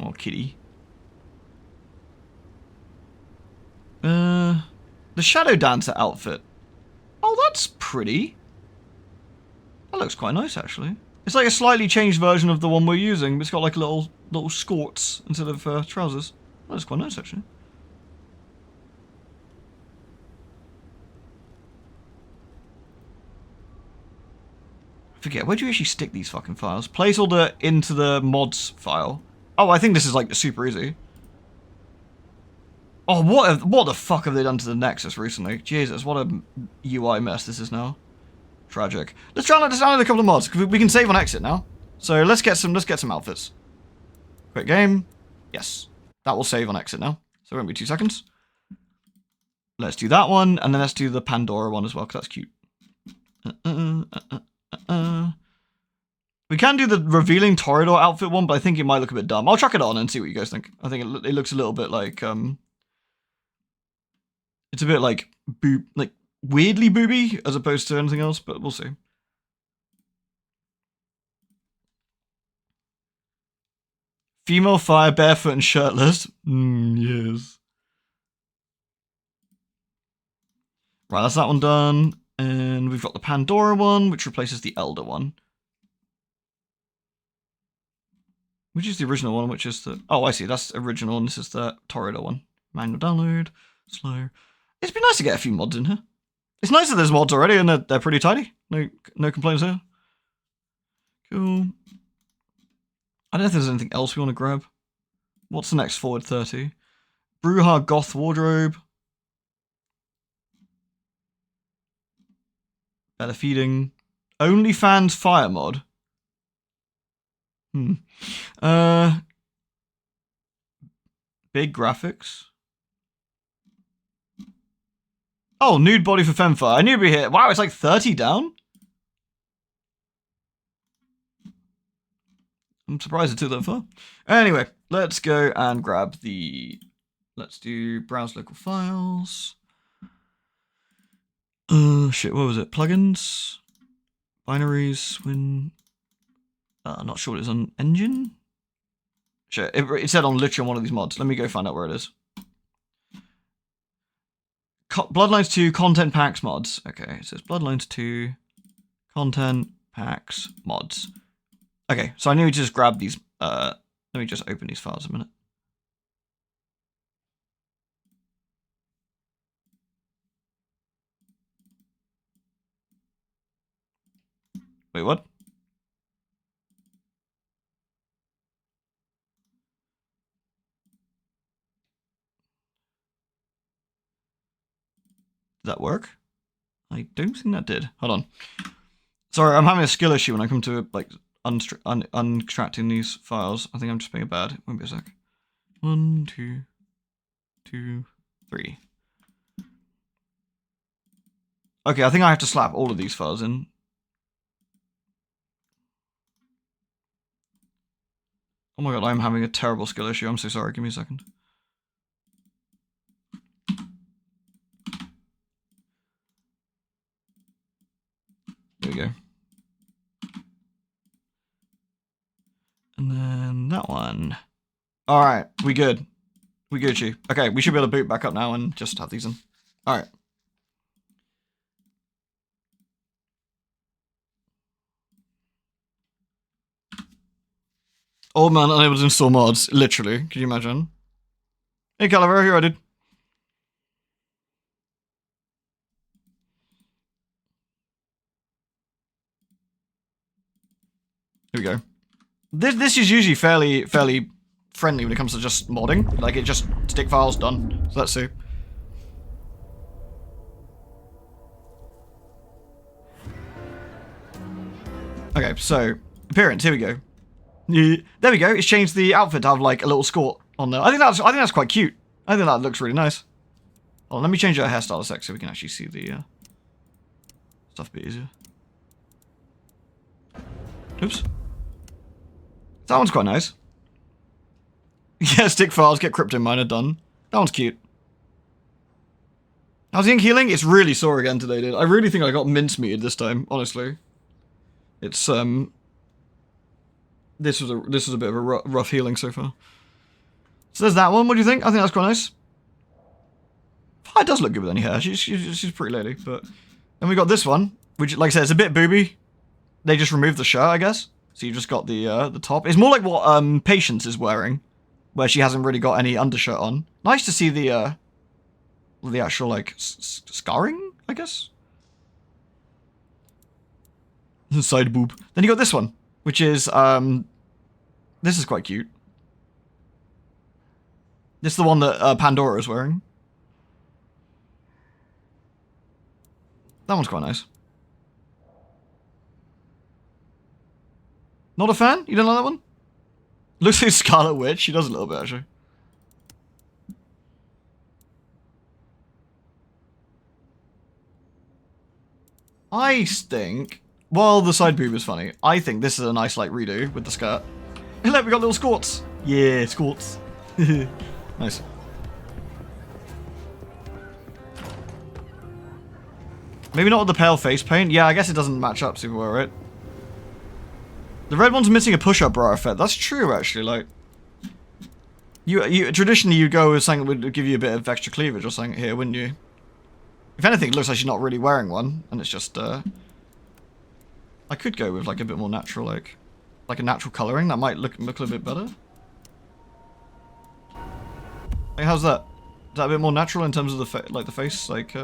Oh, kitty. The Shadow Dancer outfit. Oh, that's pretty. That looks quite nice, actually. It's like a slightly changed version of the one we're using, but it's got like little skirts instead of trousers. That looks quite nice, actually. I forget, where do you actually stick these fucking files? Placeholder into the mods file. Oh, I think this is like super easy. Oh, what the fuck have they done to the Nexus recently? Jesus, what a UI mess this is now. Tragic. Let's try and download a couple of mods. We can save on exit now. So let's get some outfits. Quick game. Yes. That will save on exit now. So it won't be 2 seconds. Let's do that one, and then let's do the Pandora one as well, because that's cute. We can do the revealing Toreador outfit one, but I think it might look a bit dumb. I'll chuck it on and see what you guys think. I think it looks a little bit like it's a bit like weirdly booby as opposed to anything else, but we'll see. Female fire, barefoot and shirtless. Yes. Right, that's that one done. And we've got the Pandora one, which replaces the Elder one. Which is the original one, which is the... Oh, I see. That's the original, and this is the Toreador one. Manual download. Slow. It's been nice to get a few mods in here. It's nice that there's mods already, and they're pretty tidy. No complaints here. Cool. I don't know if there's anything else we want to grab. What's the next forward 30? Bruja Goth Wardrobe. Better feeding. OnlyFans Fire mod. Big graphics. Oh, nude body for Femfire. I knew it'd be here. Wow, it's like 30 down? I'm surprised it took that far. Anyway, let's go and grab the... Let's do browse local files. Shit, what was it? Plugins? Binaries? Swin... not sure what it is on engine? Shit, it said on literally on one of these mods. Let me go find out where it is. Bloodlines 2 content packs mods. Okay, it says Bloodlines 2 content packs mods. Okay, so I need to just grab these. Let me just open these files a minute. Wait, what? Did that work? I don't think that did. Hold on. Sorry, I'm having a skill issue when I come to like unextracting these files. I think I'm just being bad. It won't be a sec. 1, 2, 2, 3. Okay, I think I have to slap all of these files in. Oh my god, I'm having a terrible skill issue. I'm so sorry. Give me a second. There we go. And then that one. Alright, we good. We Gucci. Okay, we should be able to boot back up now and just have these in. Alright. Old man unable to install mods. Literally. Can you imagine? Hey Calaver, here I did. Here we go. This is usually fairly friendly when it comes to just modding. Like, it just stick files, done. So let's see. Okay, so appearance. Here we go. There we go. It's changed the outfit to have like a little skirt on there. I think that's quite cute. I think that looks really nice. Oh, let me change our hairstyle a sec so we can actually see the stuff a bit easier. Oops. That one's quite nice. Yeah, stick files, get crypto miner done. That one's cute. How's the ink healing? It's really sore again today, dude. I really think I got mincemeated this time, honestly. It's this was a bit of a rough healing so far. So there's that one. What do you think? I think that's quite nice. Oh, it does look good with any hair. She's a pretty lady. But then we got this one, which, like I said, it's a bit booby. They just removed the shirt, I guess. So you just got the top. It's more like what Patience is wearing, where she hasn't really got any undershirt on. Nice to see the actual like scarring, I guess. Side boob. Then you got this one, which is this is quite cute. This is the one that Pandora is wearing. That one's quite nice. Not a fan? You don't like that one? Looks like Scarlet Witch. She does a little bit, actually. I think, well, the side boob is funny. I think this is a nice, like, redo with the skirt. Hey, look, we got little squats. Yeah, squats. Nice. Maybe not with the pale face paint. Yeah, I guess it doesn't match up super well, right? The red one's missing a push-up bra effect. That's true, actually. Like, you traditionally you go with something that would give you a bit of extra cleavage or something here, wouldn't you? If anything, it looks like she's not really wearing one, and it's just I could go with like a bit more natural, like a natural coloring. That might look a little bit better. Like, how's that? Is that a bit more natural in terms of the face, like?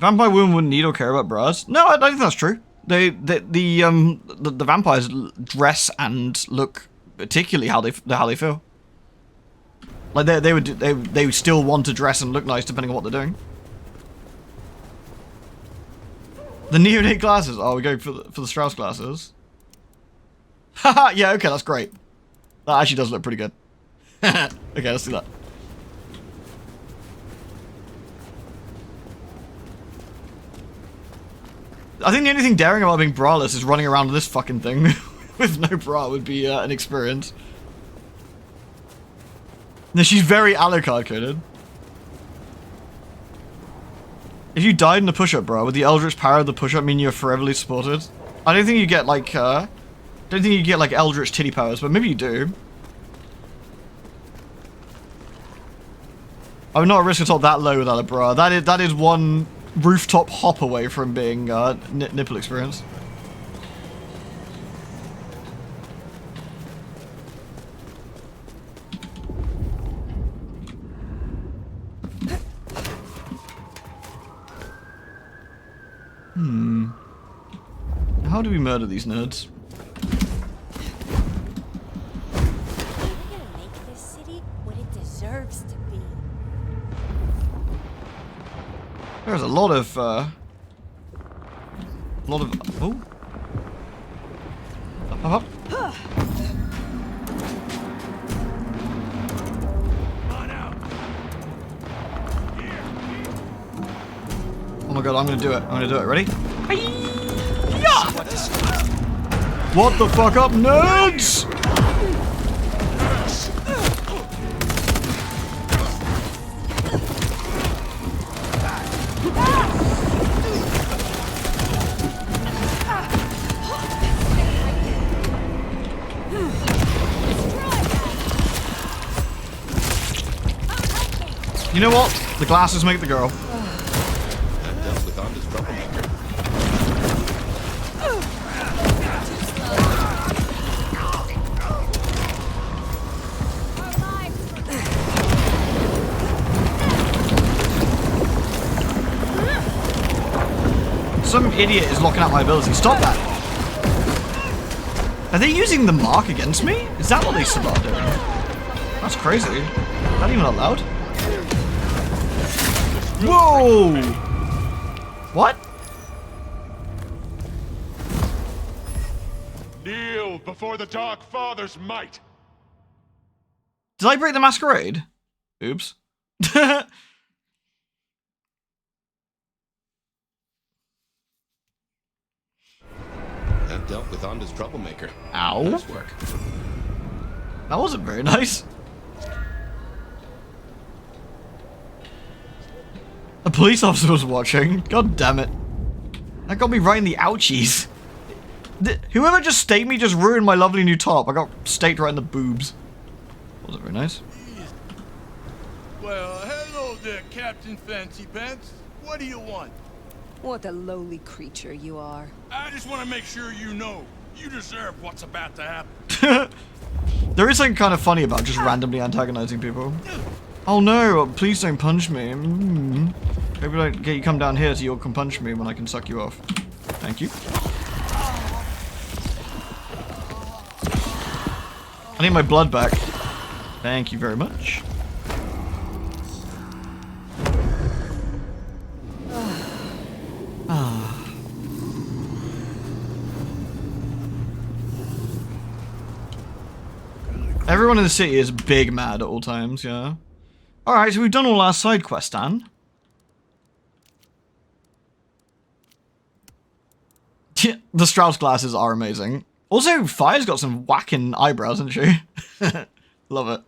Vampire women wouldn't need or care about bras. No, I don't think that's true. The vampires dress and look particularly how they feel. Like they would still want to dress and look nice depending on what they're doing. The neonate glasses. Oh, we're going for the Strauss glasses. Haha, yeah, okay, that's great. That actually does look pretty good. Okay, let's do that. I think the only thing daring about being braless is running around with this fucking thing with no bra would be an experience. No, she's very Alucard coded. If you died in a push-up bra, would the Eldritch power of the push-up mean you're foreverly supported? I don't think you get like Eldritch titty powers, but maybe you do. I would not risk a top that low without a bra. That is one rooftop hop away from being nipple experience. How do we murder these nerds? We're gonna make this city what it deserves to be. There's a lot of oh. Up. Oh my god, I'm gonna do it. Ready? What the fuck up, nerds? You know what? The glasses make the girl. I've dealt with Honda's troublemaker. Some idiot is locking out my ability. Stop that. Are they using the mark against me? Is that what they still are doing? That's crazy. Is that even allowed? Whoa! What? Kneel before the Dark Father's might. Did I break the masquerade? Oops. I've dealt with Onda's troublemaker. Ow. Nice work. That wasn't very nice. A police officer was watching. God damn it. That got me right in the ouchies. Whoever just staked me just ruined my lovely new top. I got staked right in the boobs. Wasn't very nice. Well, hello there, Captain Fancy Pants. What do you want? What a lowly creature you are. I just want to make sure you know you deserve what's about to happen. There is something kind of funny about just randomly antagonizing people. Oh no, please don't punch me. Maybe I get you come down here so you can punch me when I can suck you off. Thank you. I need my blood back. Thank you very much. Everyone in the city is big mad at all times, yeah. Alright, so we've done all our side quests, Dan. The Strauss glasses are amazing. Also, Fire's got some whacking eyebrows, hasn't she? Love it.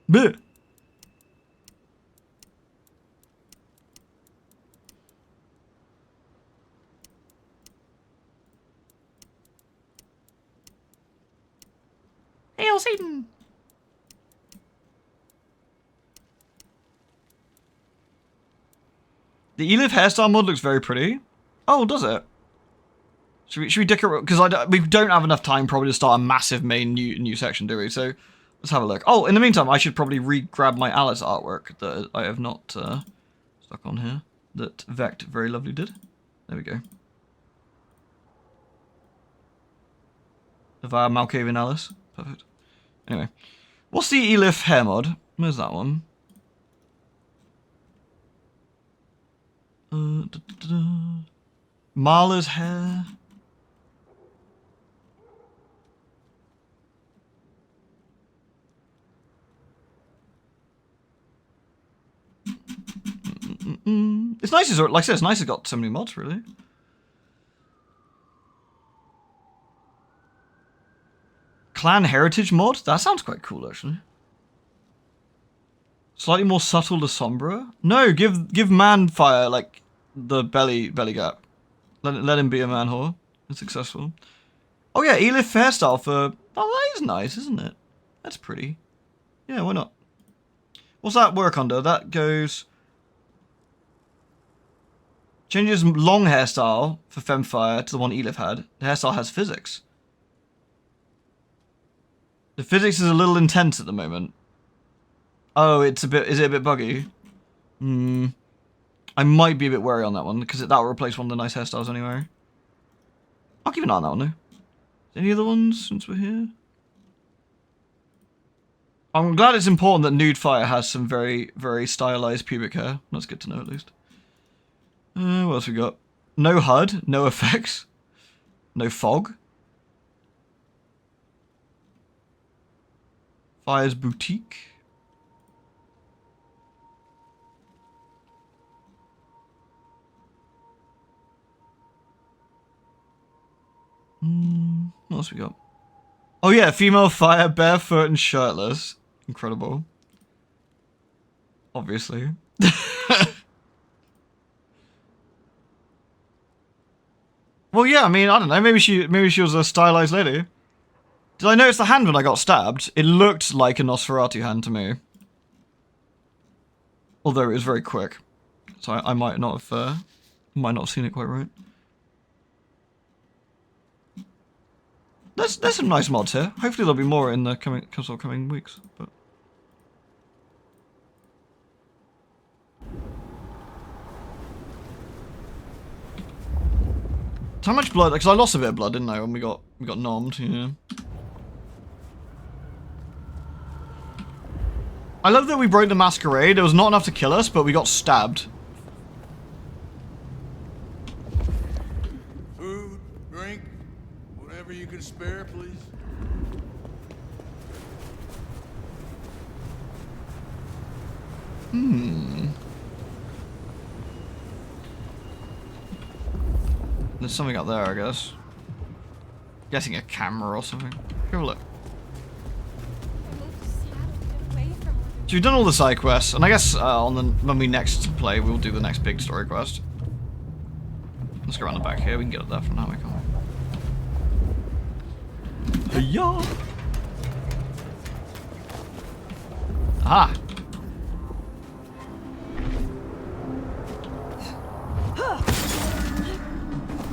Bleh. Hail Satan! The Elif hairstyle mod looks very pretty. Oh, does it? Should we decorate? Because we don't have enough time probably to start a massive main new section, do we? So let's have a look. Oh, in the meantime, I should probably re-grab my Alice artwork that I have not stuck on here. That Vect very lovely did. There we go. Of our Malkavian Alice. Perfect. Anyway. What's the Elif hair mod? Where's that one? Marla's hair. It's nice, like I said, it's nice it's got so many mods, really. Clan Heritage mod? That sounds quite cool, actually. Slightly more subtle to Sombra? No, give Manfire, like, the belly gap. Let him be a man whore. It's successful. Oh yeah, Elif hairstyle for... Oh, that is nice, isn't it? That's pretty. Yeah, why not? What's that work under? That goes... Changes long hairstyle for Femfire to the one Elif had. The hairstyle has physics. The physics is a little intense at the moment. Oh, is it a bit buggy? I might be a bit wary on that one, because that will replace one of the nice hairstyles anyway. I'll keep an eye on that one, though. Any other ones, since we're here? I'm glad it's important that Nude Fire has some very, very stylized pubic hair. That's good to know, at least. What else we got? No HUD, no effects, no fog. Fire's Boutique. What else we got? Oh yeah, female Fire, barefoot and shirtless. Incredible. Obviously. Well, yeah, I mean, I don't know. Maybe she was a stylized lady. Did I notice the hand when I got stabbed? It looked like a Nosferatu hand to me. Although it was very quick. So I might not have seen it quite right. There's some nice mods here. Hopefully there'll be more in the coming weeks. But So how much blood? Because I lost a bit of blood, didn't I, when we got nommed? Yeah. I love that we broke the masquerade. It was not enough to kill us, but we got stabbed. Food, drink, whatever you can spare, please. There's something up there, I guess. Guessing a camera or something. Have a look. So we've done all the side quests, and I guess when we next play, we'll do the next big story quest. Let's go around the back here. We can get up there from now, can't we? Hiya! Aha!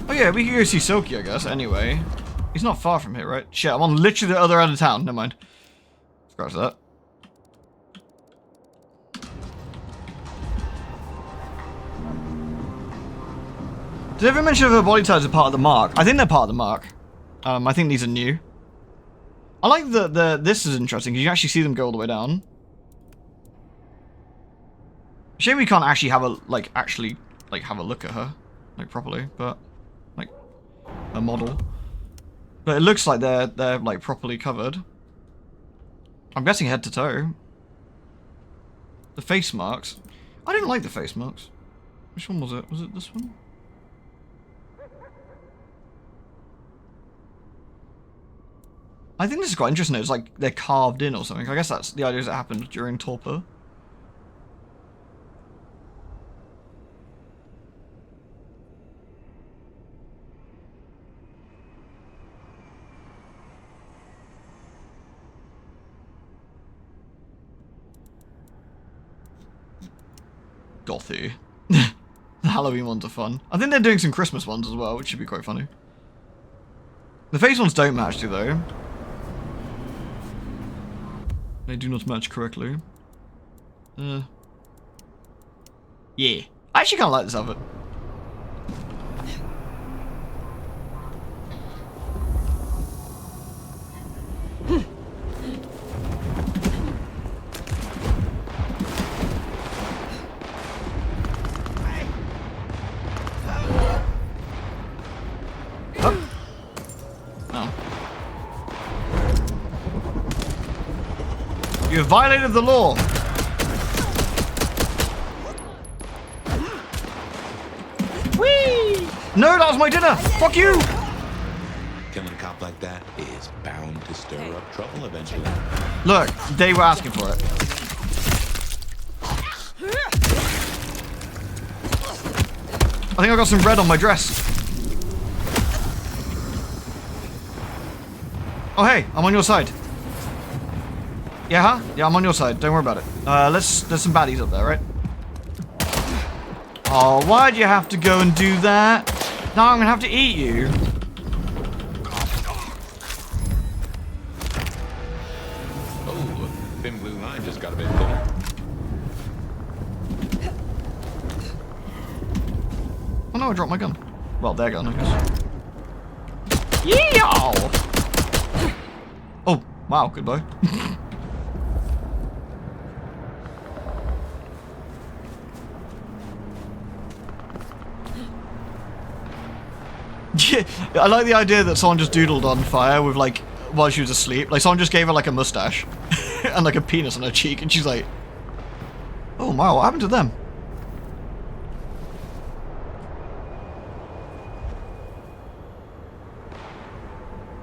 Oh yeah, we can go see Silky, I guess, anyway. He's not far from here, right? Shit, I'm on literally the other end of town. Never mind. Scratch that. Did I ever mention if her body types are part of the mark? I think they're part of the mark. I think these are new. I like this is interesting, because you can actually see them go all the way down. Shame we can't actually have a, have a look at her, properly, but, a model. But it looks like they're properly covered. I'm guessing head to toe. The face marks. I didn't like the face marks. Which one was it? Was it this one? I think this is quite interesting. It's like they're carved in or something. I guess that's the idea that happened during torpor. Gothy. The Halloween ones are fun. I think they're doing some Christmas ones as well, which should be quite funny. The face ones don't match, do they? They do not match correctly. Yeah. I actually kind of like this outfit. You have violated the law. Whee! No, that was my dinner. Fuck you. Killing a cop like that is bound to stir up trouble eventually. Look, they were asking for it. I think I got some red on my dress. Oh hey, I'm on your side. Yeah, huh? Yeah, I'm on your side. Don't worry about it. There's some baddies up there, right? Oh, why'd you have to go and do that? Now I'm gonna have to eat you. Oh, thin blue line just got a bit thinner. Oh no, I dropped my gun. Well, their gun, I guess. Yeehaw! Oh, wow, goodbye. Yeah, I like the idea that someone just doodled on fire with while she was asleep. Like someone just gave her a mustache and a penis on her cheek, and she's like, "Oh wow, what happened to them?"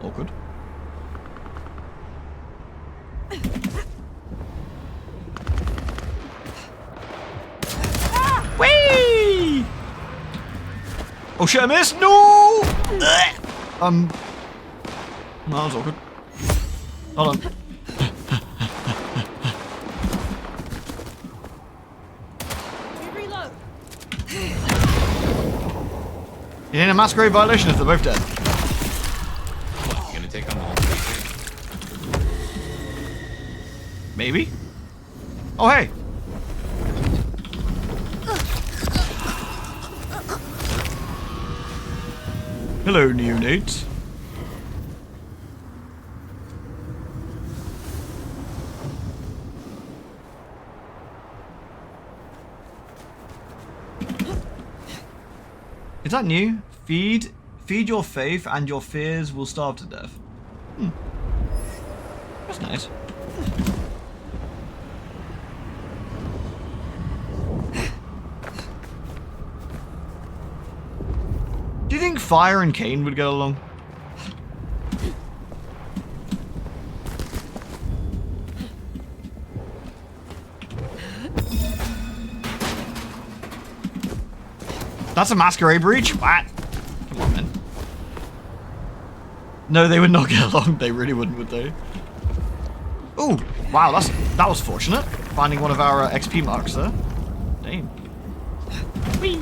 Awkward. Whee! Oh shit, I missed! No! No, that was awkward. Hold on. Reload. You ain't a masquerade violation if they're both dead. What, you gonna take on all three? Maybe? Oh hey! Hello, neonate. Is that new? Feed your faith and your fears will starve to death. That's nice. Do you think Fire and Kane would get along? That's a masquerade breach? What? Come on, man. No, they would not get along. They really wouldn't, would they? Ooh, wow, that was fortunate. Finding one of our XP marks there. Damn. Whee.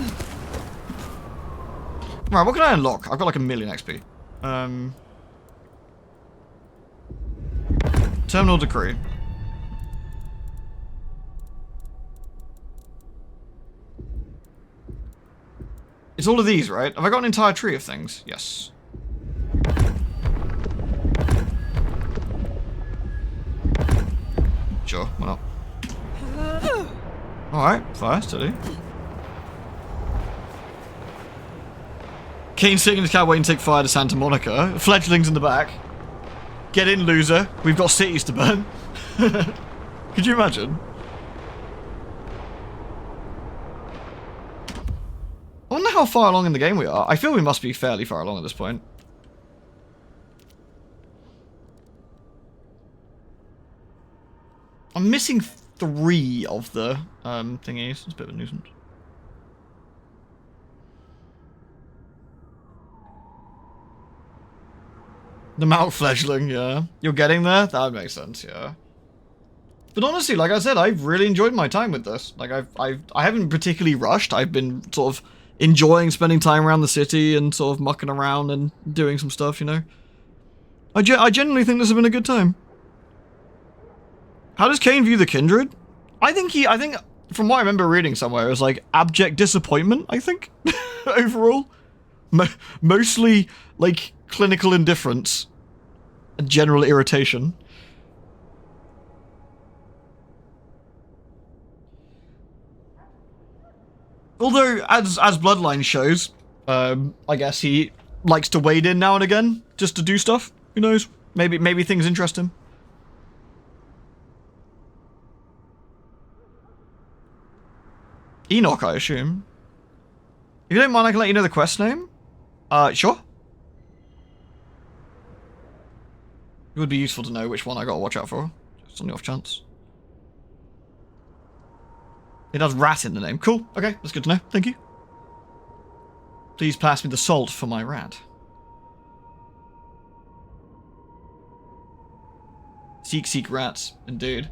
Right, what can I unlock? I've got like 1,000,000 XP. Terminal Decree. It's all of these, right? Have I got an entire tree of things? Yes. Sure, why not? Alright, fire, steady. Kane sitting in his car waiting to take fire to Santa Monica. Fledglings in the back. Get in, loser. We've got cities to burn. Could you imagine? I wonder how far along in the game we are. I feel we must be fairly far along at this point. I'm missing 3 of the thingies. It's a bit of a nuisance. The Mount Fledgling, yeah. You're getting there? That would make sense, yeah. But honestly, like I said, I've really enjoyed my time with this. Like, I haven't particularly rushed. I've been sort of enjoying spending time around the city and sort of mucking around and doing some stuff, you know. I genuinely think this has been a good time. How does Kane view the Kindred? I think from what I remember reading somewhere, it was like abject disappointment, I think, overall. Mostly, like, clinical indifference and general irritation. Although, as Bloodlines shows, I guess he likes to wade in now and again, just to do stuff. Who knows? Maybe things interest him. Enoch, I assume. If you don't mind, I can let you know the quest name. Sure. It would be useful to know which one I gotta watch out for, just on the off chance. It has rat in the name. Cool. Okay, that's good to know. Thank you. Please pass me the salt for my rat. Seek rats, indeed.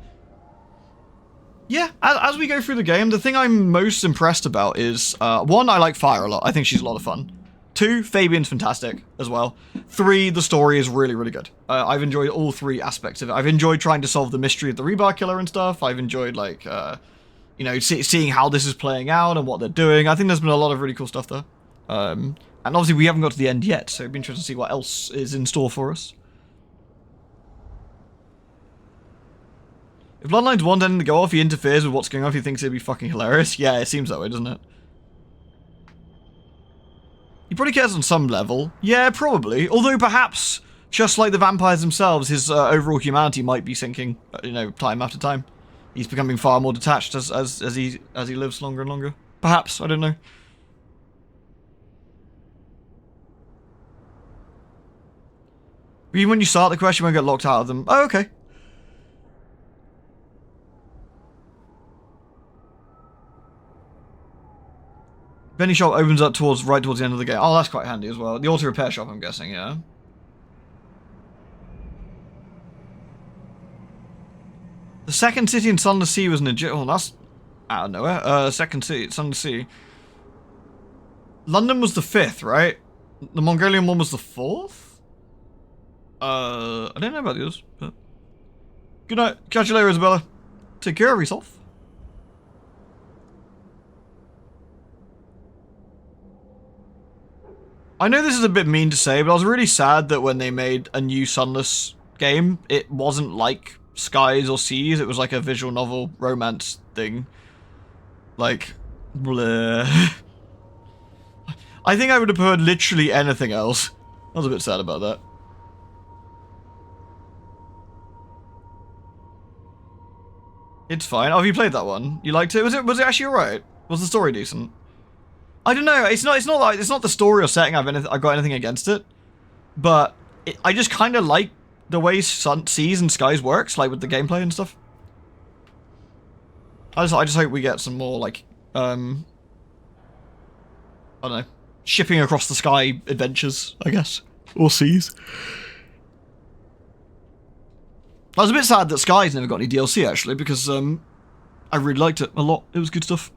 Yeah, as we go through the game, the thing I'm most impressed about is, 1, I like Fire a lot. I think she's a lot of fun. 2, Fabian's fantastic as well. 3, the story is really, really good. I've enjoyed all 3 aspects of it. I've enjoyed trying to solve the mystery of the Rebar Killer and stuff. I've enjoyed, like, you know, seeing how this is playing out and what they're doing. I think there's been a lot of really cool stuff there. And obviously we haven't got to the end yet, so it'd be interesting to see what else is in store for us. If Bloodlines 1 ending to go off, he interferes with what's going on if he thinks it'd be fucking hilarious. Yeah, it seems that way, doesn't it? He probably cares on some level. Yeah, probably. Although perhaps, just like the vampires themselves, his overall humanity might be sinking, you know, time after time. He's becoming far more detached as he lives longer and longer. Perhaps, I don't know. Even when you start the quest, you won't get locked out of them. Oh, okay. Benny shop opens up right towards the end of the game. Oh, that's quite handy as well. The auto repair shop, I'm guessing, yeah. The second city in Sunless Sea was an Egypt. Oh, that's out of nowhere. Second city, Sunless Sea. London was the 5th, right? The Mongolian one was the 4th? I don't know about the others, but... Good night. Catch you later, Isabella. Take care of yourself. I know this is a bit mean to say, but I was really sad that when they made a new Sunless game, it wasn't like Skies or Seas. It was like a visual novel romance thing. Like, bleh. I think I would have heard literally anything else. I was a bit sad about that. It's fine. Oh, have you played that one? You liked it? Was it actually alright? Was the story decent? I don't know. It's not the story or setting I've got anything against it, but I just kind of like the way Seas and Skies works, like with the gameplay and stuff. I just hope we get some more like I don't know, shipping across the sky adventures, I guess, or Seas. I was a bit sad that Skies never got any DLC actually, because I really liked it a lot. It was good stuff.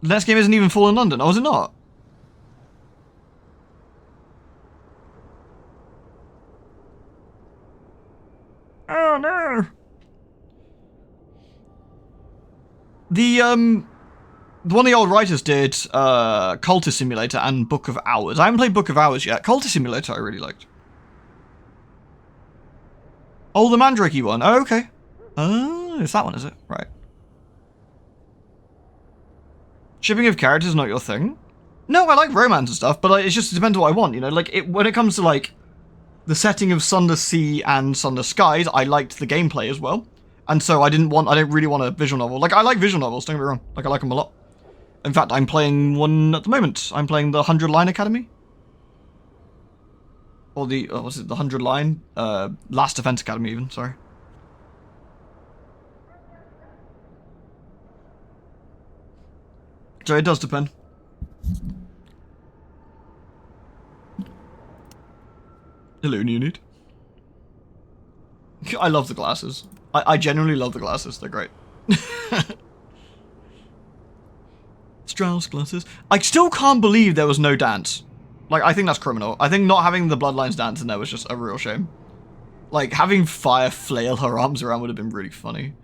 The next game isn't even full in London. Oh, is it not? Oh no. One of the old writers did Cultist Simulator and Book of Hours. I haven't played Book of Hours yet. Cultist Simulator I really liked. Oh, the Mandrake one. Oh, okay. Oh, it's that one, is it? Right. Shipping of characters is not your thing? No, I like romance and stuff, but it just depends what I want, you know? Like, when it comes to, like, the setting of Sunless Sea and Sunless Skies, I liked the gameplay as well. And so I don't really want a visual novel. Like, I like visual novels, don't get me wrong. Like, I like them a lot. In fact, I'm playing one at the moment. I'm playing the 100 Line Academy. Or the, what's it, the 100 Line? Last Defense Academy even, sorry. So it does depend. Hello, Unit. I love the glasses. I genuinely love the glasses. They're great. Strauss glasses. I still can't believe there was no dance. Like, I think that's criminal. I think not having the Bloodlines dance in there was just a real shame. Like, having Fire flail her arms around would have been really funny.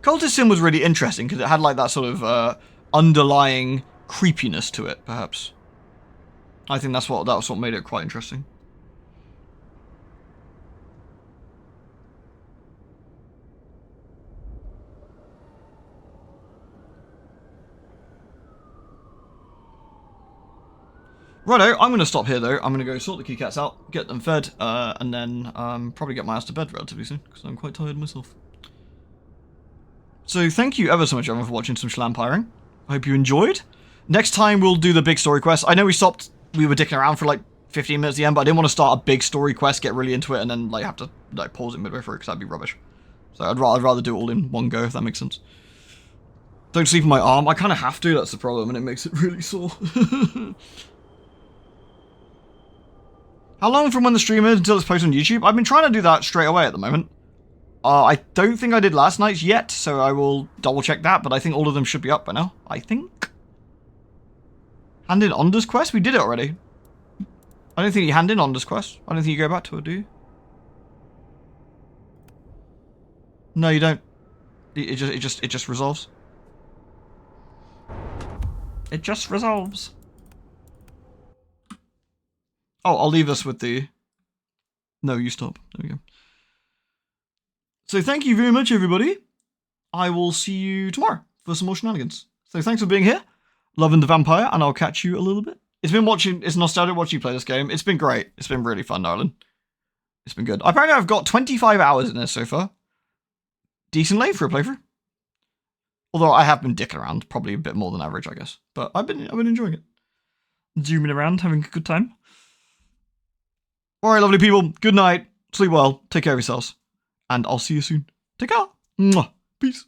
Cultist Sim was really interesting because it had like that sort of underlying creepiness to it, perhaps. I think that's what made it quite interesting. Righto, I'm going to stop here though. I'm going to go sort the kitty cats out, get them fed, and then probably get my ass to bed relatively soon because I'm quite tired myself. So thank you ever so much, everyone, for watching some Schlampiring. I hope you enjoyed. Next time we'll do the big story quest. I know we were dicking around for like 15 minutes at the end, but I didn't want to start a big story quest, get really into it, and then like have to like pause it midway through because that'd be rubbish. So I'd rather do it all in one go, if that makes sense. Don't sleep on my arm. I kind of have to, that's the problem, and it makes it really sore. How long from when the stream is until it's posted on YouTube? I've been trying to do that straight away at the moment. I don't think I did last night's yet, so I will double check that, but I think all of them should be up by now. I think. Hand in Onda's quest? We did it already. I don't think you hand in Onda's quest. I don't think you go back to it, do you? No, you don't. It just resolves. It just resolves. Oh, I'll leave us with the... No, you stop. There we go. So thank you very much, everybody. I will see you tomorrow for some more shenanigans. So thanks for being here, loving the vampire, and I'll catch you a little bit. It's nostalgic watching you play this game. It's been great. It's been really fun, Nolan. It's been good. Apparently I've got 25 hours in this so far. Decent late for a playthrough. Although I have been dicking around, probably a bit more than average, I guess. But I've been enjoying it. Zooming around, having a good time. Alright, lovely people. Good night. Sleep well. Take care of yourselves. And I'll see you soon. Take care. Mwah. Peace.